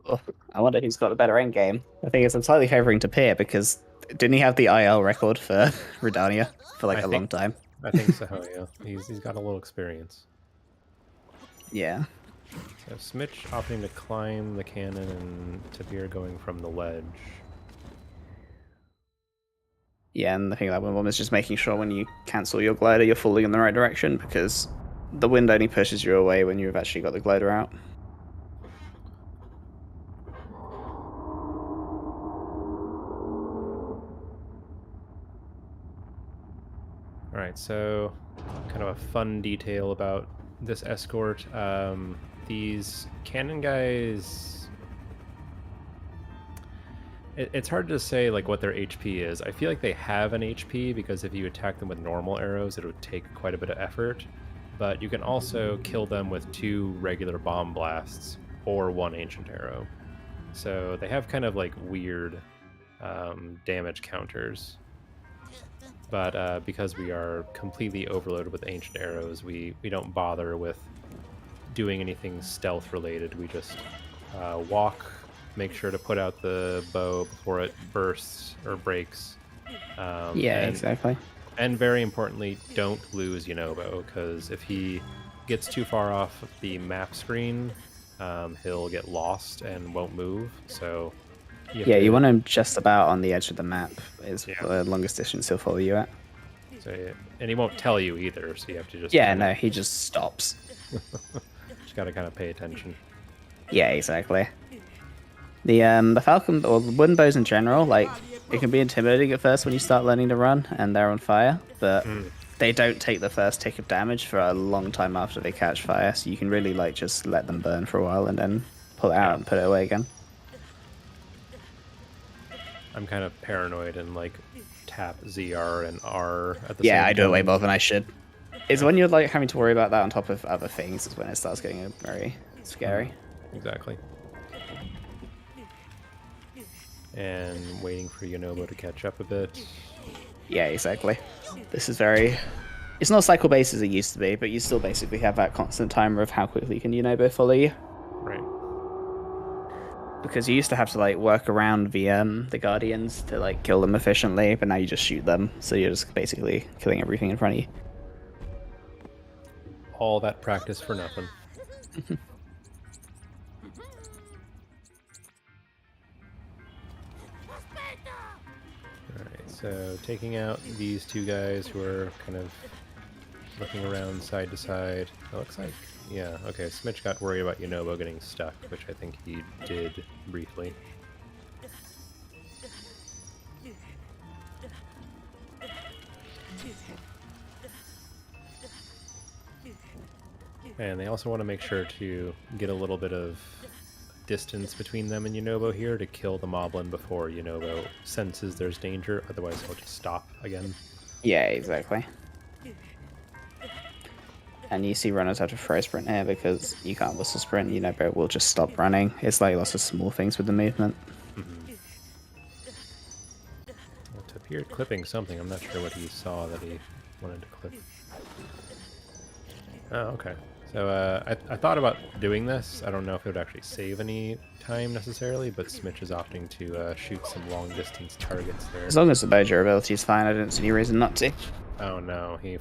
Oh, I wonder who's got a better end game. I think I'm slightly favouring Tapir, because didn't he have the IL record for Rudania for like a long time? I think so, yeah. He's got a little experience. Yeah. So Smich opting to climb the cannon, and Tapir going from the ledge. Yeah, and the thing about wind bomb is just making sure when you cancel your glider, you're falling in the right direction, because the wind only pushes you away when you've actually got the glider out. Alright, so kind of a fun detail about this escort. These cannon guys, it's hard to say like what their HP is. I feel like they have an HP, because if you attack them with normal arrows, it would take quite a bit of effort. But you can also kill them with 2 regular bomb blasts or 1 ancient arrow. So they have kind of like weird damage counters. But because we are completely overloaded with ancient arrows, we don't bother with doing anything stealth related. We just walk, make sure to put out the bow before it bursts or breaks. Exactly. And very importantly, don't lose Yonobo, because if he gets too far off the map screen, he'll get lost and won't move. So you want him just about on the edge of the map is the longest distance he'll follow you at. So, and he won't tell you either, so you have to just... Yeah, no, he just stops. Just gotta kind of pay attention. Yeah, exactly. The falcon, or the wooden bows in general, like, it can be intimidating at first when you start learning to run and they're on fire, but they don't take the first tick of damage for a long time after they catch fire, so you can really like just let them burn for a while and then pull it out and put it away again. I'm kind of paranoid and like tap ZR and R at the same time. Yeah, I do it way more than I should. It's when you're like having to worry about that on top of other things is when it starts getting very scary. Exactly. And waiting for Yonobo to catch up a bit. Yeah, exactly. This is very... It's not cycle based as it used to be, but you still basically have that constant timer of how quickly can Yonobo follow you. Right. Because you used to have to like work around the guardians to like kill them efficiently, but now you just shoot them, so you're just basically killing everything in front of you. All that practice for nothing. Alright, so taking out these two guys who are kind of looking around side to side. It looks like, yeah, okay, Smich got worried about Yunobo getting stuck, which I think he did briefly. And they also want to make sure to get a little bit of distance between them and Yunobo here to kill the Moblin before Yunobo senses there's danger, otherwise he'll just stop again. Yeah, exactly. And you see runners have to throw sprint here because you can't whistle sprint, Yunobo will just stop running. It's like lots of small things with the movement. Well, Tapir clipping something, I'm not sure what he saw that he wanted to clip. Oh, okay. So I thought about doing this. I don't know if it would actually save any time necessarily, but Smich is opting to shoot some long distance targets there. As long as the bow durability is fine, I don't see any reason not to. Oh no, he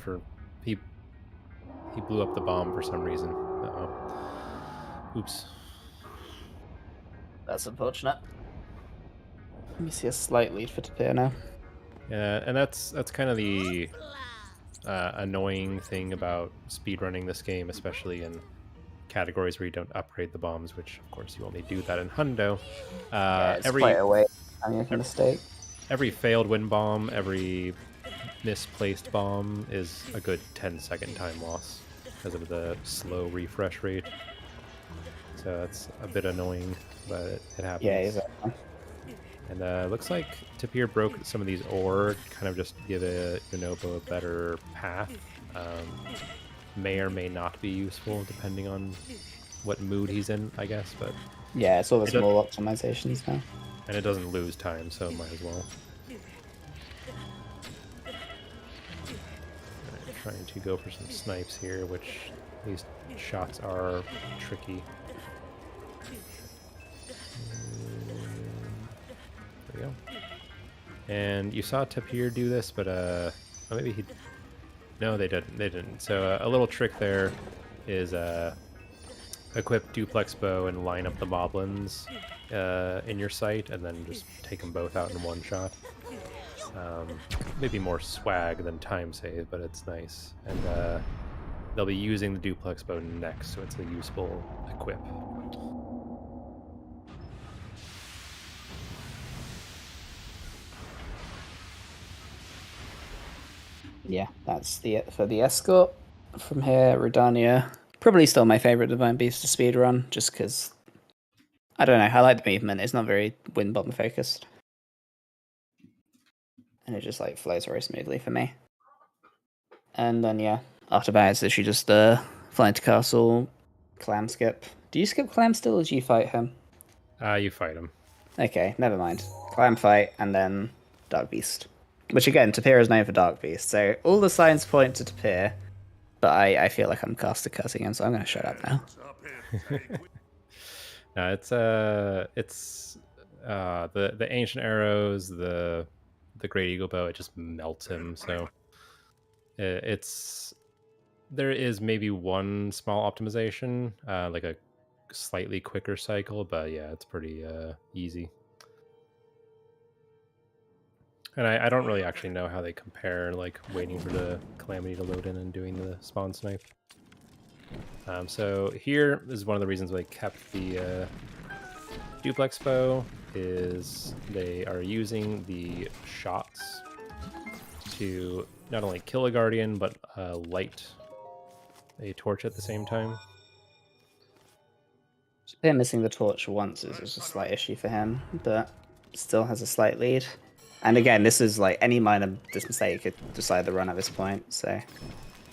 blew up the bomb for some reason. Uh-oh. Oops. That's unfortunate. Let me see a slight lead for Tapir now. Yeah, and that's kind of the annoying thing about speedrunning this game, especially in categories where you don't upgrade the bombs, which of course you only do that in Hundo. It's quite a way. I mean, a mistake. Every failed win bomb, every misplaced bomb is a good 10-second time loss because of the slow refresh rate. So that's a bit annoying, but it happens. Yeah, exactly. And looks like Tapir broke some of these ore, kind of just give Yunobo a better path. May or may not be useful depending on what mood he's in, I guess. But yeah, it's all the small optimizations now. And it doesn't lose time, so might as well. Right, trying to go for some snipes here, which these shots are tricky. There we go. And you saw Tapir do this, but oh, maybe he... No, they didn't. They didn't. So a little trick there is equip duplex bow and line up the moblins in your sight, and then just take them both out in one shot. Maybe more swag than time save, but it's nice. And they'll be using the duplex bow next, so it's a useful equip. Yeah, that's for the escort. From here, Redania. Probably still my favorite Divine Beast to speedrun, just because, I don't know, I like the movement. It's not very wind bomb focused. And it just like flows very smoothly for me. And then yeah, after that it's literally just fly into castle, clam skip. Do you skip clam still, or do you fight him? You fight him. Okay, never mind. Clam fight, and then Dark Beast. Which again, Tapir is known for Dark Beast, so all the signs point to Tapir, but I feel like I'm caster cussing him, so I'm going to shut up now. No, it's the ancient arrows, the great eagle bow, it just melts him. So there is maybe one small optimization, like a slightly quicker cycle, but yeah, it's pretty easy. And I don't really actually know how they compare, like waiting for the Calamity to load in and doing the spawn snipe. So here is one of the reasons why I kept the duplex bow, is they are using the shots to not only kill a guardian, but light a torch at the same time. Tapir missing the torch once is a slight issue for him, but still has a slight lead. And again, this is like any minor mistake could decide the run at this point, so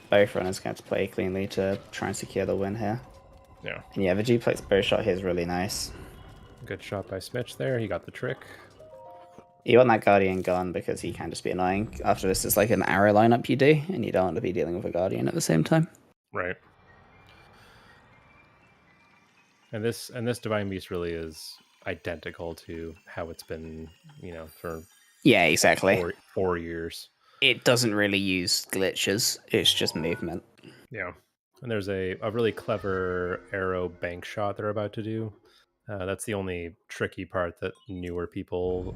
both runners going to play cleanly to try and secure the win here. Yeah. And yeah, the duplex bow shot here is really nice. Good shot by Smich there. He got the trick. You want that Guardian gone because he can just be annoying. After this, it's like an arrow lineup you do, and you don't want to be dealing with a Guardian at the same time. Right. And this Divine Beast really is identical to how it's been, for Yeah, exactly. 4 years. It doesn't really use glitches. It's just movement. Yeah. And there's a really clever arrow bank shot they're about to do. That's the only tricky part that newer people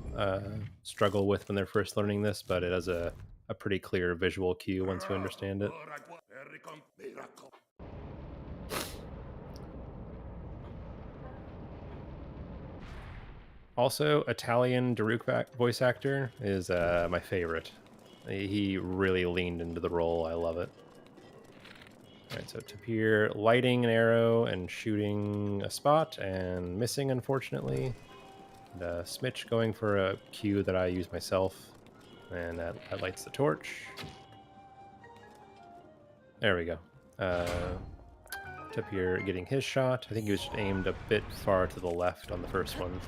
struggle with when they're first learning this, but it has a pretty clear visual cue once you understand it. Also, Italian Daruk voice actor is my favorite. He really leaned into the role. I love it. All right, so Tapir lighting an arrow and shooting a spot and missing, unfortunately. And, Smich going for a cue that I use myself, and that lights the torch. There we go. Tapir getting his shot. I think he was aimed a bit far to the left on the first one.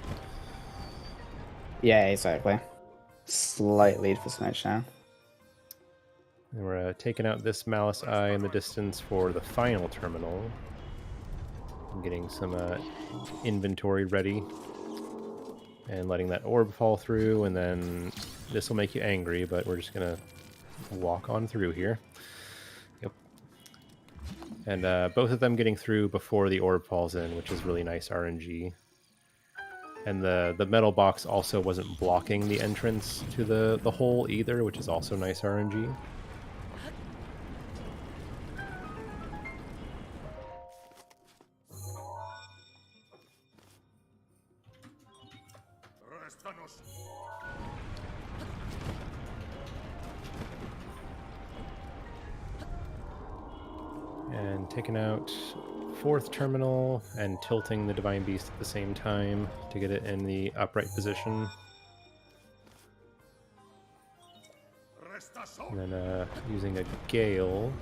Yeah, exactly. Slight lead for Smich now. And we're taking out this Malice Eye in the distance for the final terminal. I'm getting some inventory ready. And letting that orb fall through, and then this will make you angry, but we're just going to walk on through here. Yep. And both of them getting through before the orb falls in, which is really nice RNG. And the metal box also wasn't blocking the entrance to the hole either, which is also nice RNG. And taking out fourth terminal and tilting the Divine Beast at the same time to get it in the upright position. And then using a Gale.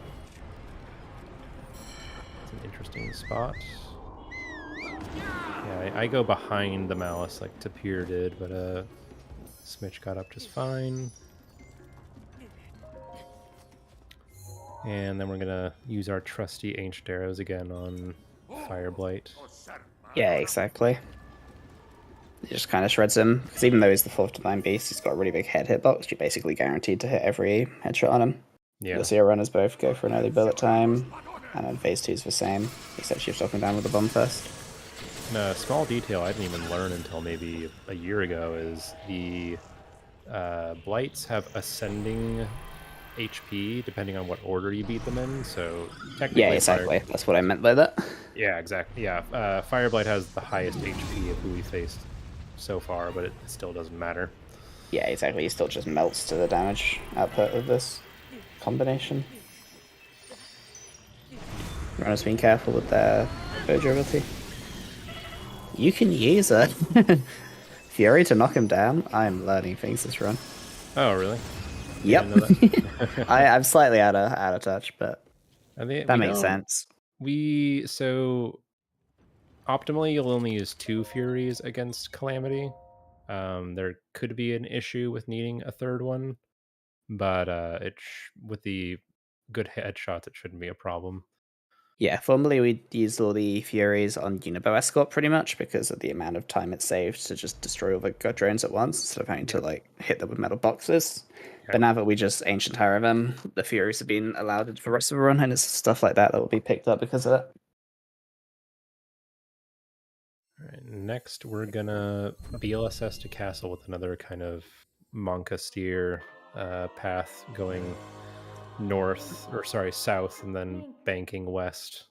It's an interesting spot. Yeah, I go behind the Malice like Tapir did, but Smich got up just fine. And then we're gonna use our trusty ancient arrows again on Fireblight. Yeah, exactly. It just kind of shreds him, because even though he's the fourth Divine Beast, he's got a really big head hitbox. You're basically guaranteed to hit every headshot on him. Yeah. You'll see our runners both go for an early bullet time, and then phase 2's the same, except she's dropping down with the bomb first. And a small detail I didn't even learn until maybe a year ago is the Blights have ascending HP depending on what order you beat them in, so technically... Yeah, exactly. That's what I meant by that. Yeah, exactly. Yeah, Fireblight has the highest HP of who we faced so far, but it still doesn't matter. Yeah, exactly. He still just melts to the damage output of this combination. Runners being careful with their bow durability. You can use it. Fury to knock him down. I'm learning things this run. Oh, really? Yep. I'm slightly out of touch, but that makes sense. So optimally, you'll only use 2 Furies against Calamity. There could be an issue with needing a third one, but with the good headshots, it shouldn't be a problem. Yeah, formerly we'd use all the Furies on Unibo Escort pretty much because of the amount of time it saved to just destroy all the god drones at once instead of having to like hit them with metal boxes. Okay. But now that we just Ancient Hire them, the Furies have been allowed for the rest of the run, and it's stuff like that that will be picked up because of it. All right, next we're gonna BLSS to Castle with another kind of Monka steer path going south and then banking west.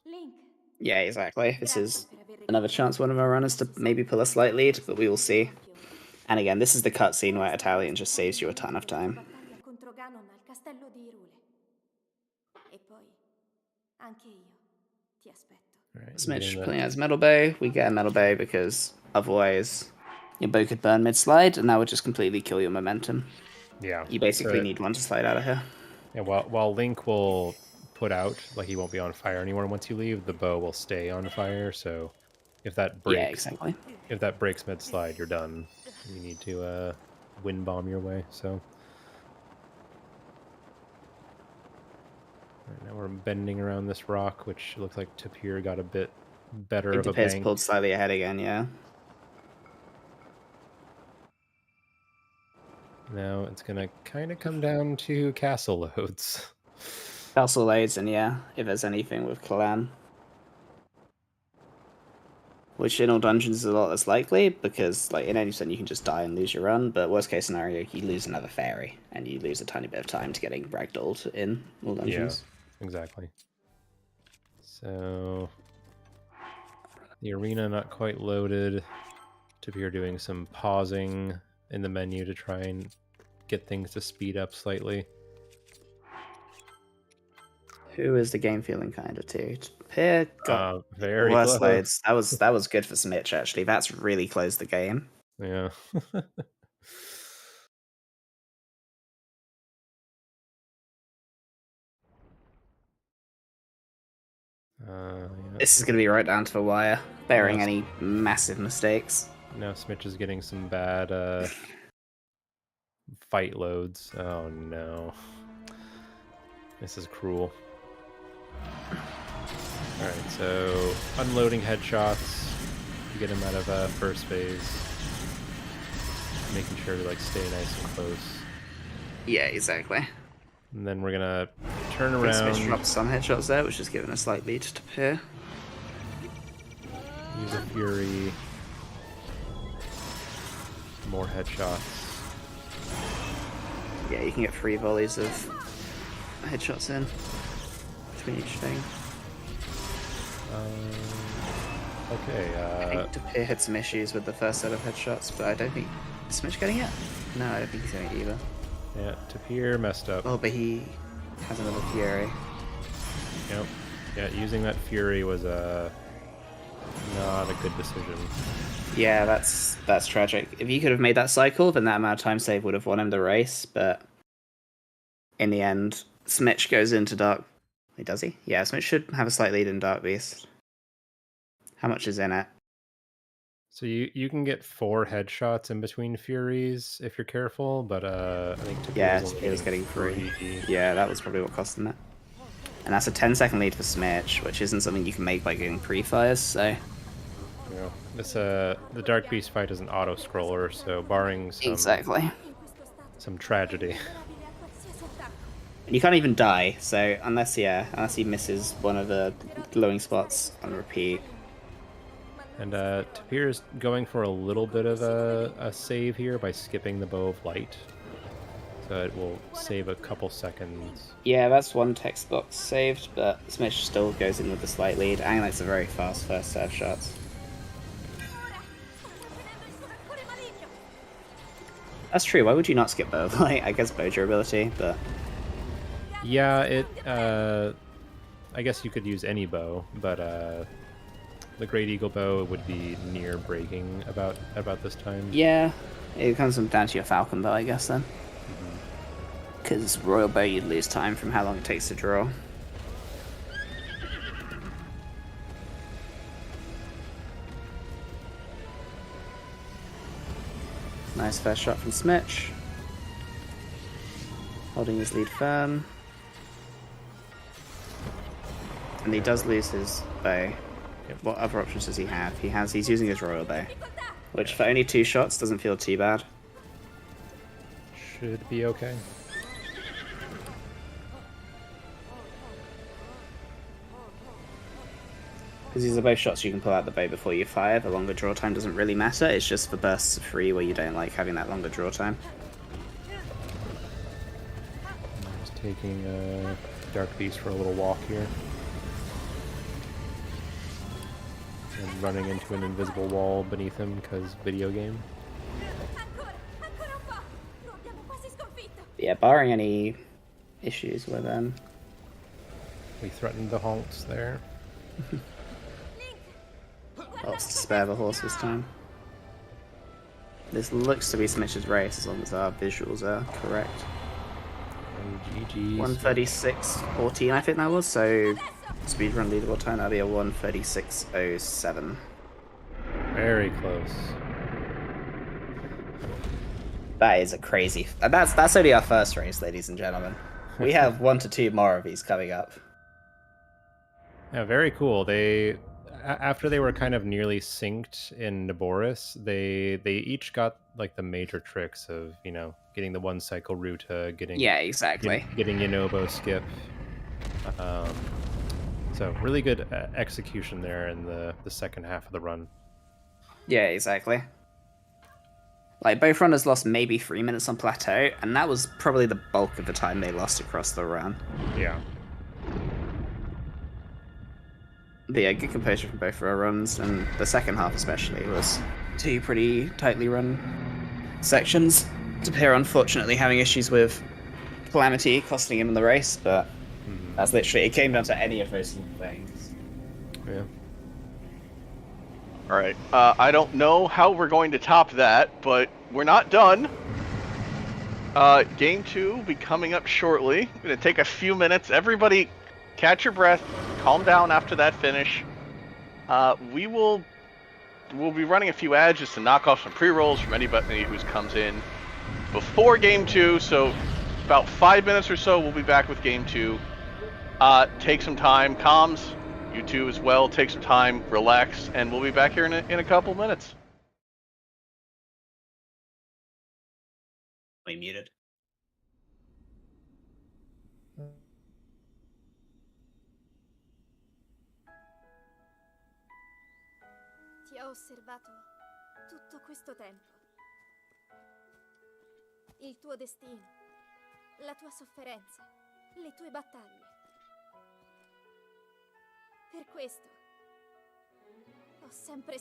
Yeah, exactly. This is another chance one of our runners to maybe pull a slight lead, but we will see. And again, this is the cutscene where Italian just saves you a ton of time. Right, Smich pulling out his metal bow. We get a metal bow because otherwise your bow could burn mid-slide, and that would just completely kill your momentum. Yeah. You basically need one to slide out of here. Yeah, while Link will put out, like he won't be on fire anymore once you leave, the bow will stay on fire, so if that breaks, yeah, exactly. If that breaks mid-slide, you're done. You need to wind bomb your way, so. Right, now we're bending around this rock, which looks like Tapir got a bit better of a bank. Tapir's pulled slightly ahead again, yeah. Now it's gonna kind of come down to castle loads. Castle loads, and yeah, if there's anything with Clan. Which in all dungeons is a lot less likely, because like in any percent you can just die and lose your run, but worst case scenario, you lose another fairy, and you lose a tiny bit of time to getting ragdolled in all dungeons. Yeah, exactly. So the arena not quite loaded. Tapir doing some pausing in the menu to try and get things to speed up slightly. Who is the game feeling kind of to? Tapir got very worse close. loads. That was good for Smich actually. That's really closed the game. Yeah. Yeah. This is going to be right down to the wire, bearing Yes. any massive mistakes. Now Smich is getting some bad fight loads. Oh no. This is cruel. Alright, so unloading headshots to get him out of first phase. Making sure to like stay nice and close. Yeah, exactly. And then we're gonna turn Smich around. dropped some headshots there, which is giving a slight lead to Tapir. Use a Fury. More headshots. Yeah, you can get 3 volleys of headshots in between each thing. Okay. I think Tapir had some issues with the first set of headshots, but I don't think... Is Smich getting it? No, I don't think he's getting it either. Yeah, Tapir messed up. Oh, but he has another Fury. Yep. Yeah, using that Fury was not a good decision. Yeah, that's tragic. If he could have made that cycle, then that amount of time save would have won him the race, but in the end, Smich goes into Dark... Wait, does he? Yeah, Smich should have a slight lead in Dark Beast. How much is in it? So you can get 4 headshots in between Furies if you're careful, but I think Yeah, Tapir's he was getting 3. Yeah, that was probably what cost him it. And that's a 10-second lead for Smich, which isn't something you can make by getting pre-fires, so... Yeah. This the Dark Beast fight is an auto scroller, so barring some tragedy. And you can't even die, so unless he misses one of the glowing spots on repeat. And Tapir is going for a little bit of a save here by skipping the Bow of Light. So it will save a couple seconds. Yeah, that's one text box saved, but Smich still goes in with a slight lead. Angle's a very fast first serve shots. That's true, why would you not skip Bow of Light? I guess bow durability, but... Yeah, it I guess you could use any bow, but the Great Eagle bow would be near breaking about this time. Yeah, it comes down to your Falcon bow, I guess, then. Because Royal Bow, you'd lose time from how long it takes to draw. Nice first shot from Smich. Holding his lead firm. And he does lose his bow. What other options does he have? He's using his Royal Bow, which for only 2 shots doesn't feel too bad. Should be okay. Because these are both shots you can pull out the bow before you fire. The longer draw time doesn't really matter. It's just for bursts of 3 where you don't like having that longer draw time. Just taking Dark Beast for a little walk here. And running into an invisible wall beneath him because video game. Yeah, barring any issues with We threatened the honks there. lots to spare the horse this time. This looks to be Smich's race as long as our visuals are correct. And GG's. 136.14 I think that was, so speedrun leaderboard time, that'll be a 136.07. Very close. That is a crazy... That's only our first race, ladies and gentlemen. We have 1 to 2 more of these coming up. Yeah, very cool. After they were kind of nearly synced in Naboris, they each got like the major tricks of, getting the one cycle route, getting Yeah, exactly. getting Yanobo skip. So really good execution there in the second half of the run. Yeah, exactly. Like, both runners lost maybe 3 minutes on plateau, and that was probably the bulk of the time they lost across the run. Yeah. But yeah, good composure from both our runs, and the second half especially was two pretty tightly run sections. Tapir unfortunately having issues with Calamity costing him in the race, but that's literally, it came down to any of those things. Yeah. All right. I don't know how we're going to top that, but we're not done. Game 2 will be coming up shortly. I'm going to take a few minutes. Everybody catch your breath. Calm down after that finish. We'll be running a few ads just to knock off some pre-rolls from anybody who comes in before Game 2. So about 5 minutes or so, we'll be back with Game 2. Take some time. Comms, you too as well. Take some time, relax, and we'll be back here in a couple minutes. We muted. Ti ho osservato tutto questo tempo. Il tuo destino, la tua sofferenza, le tue battaglie. Per questo ho sempre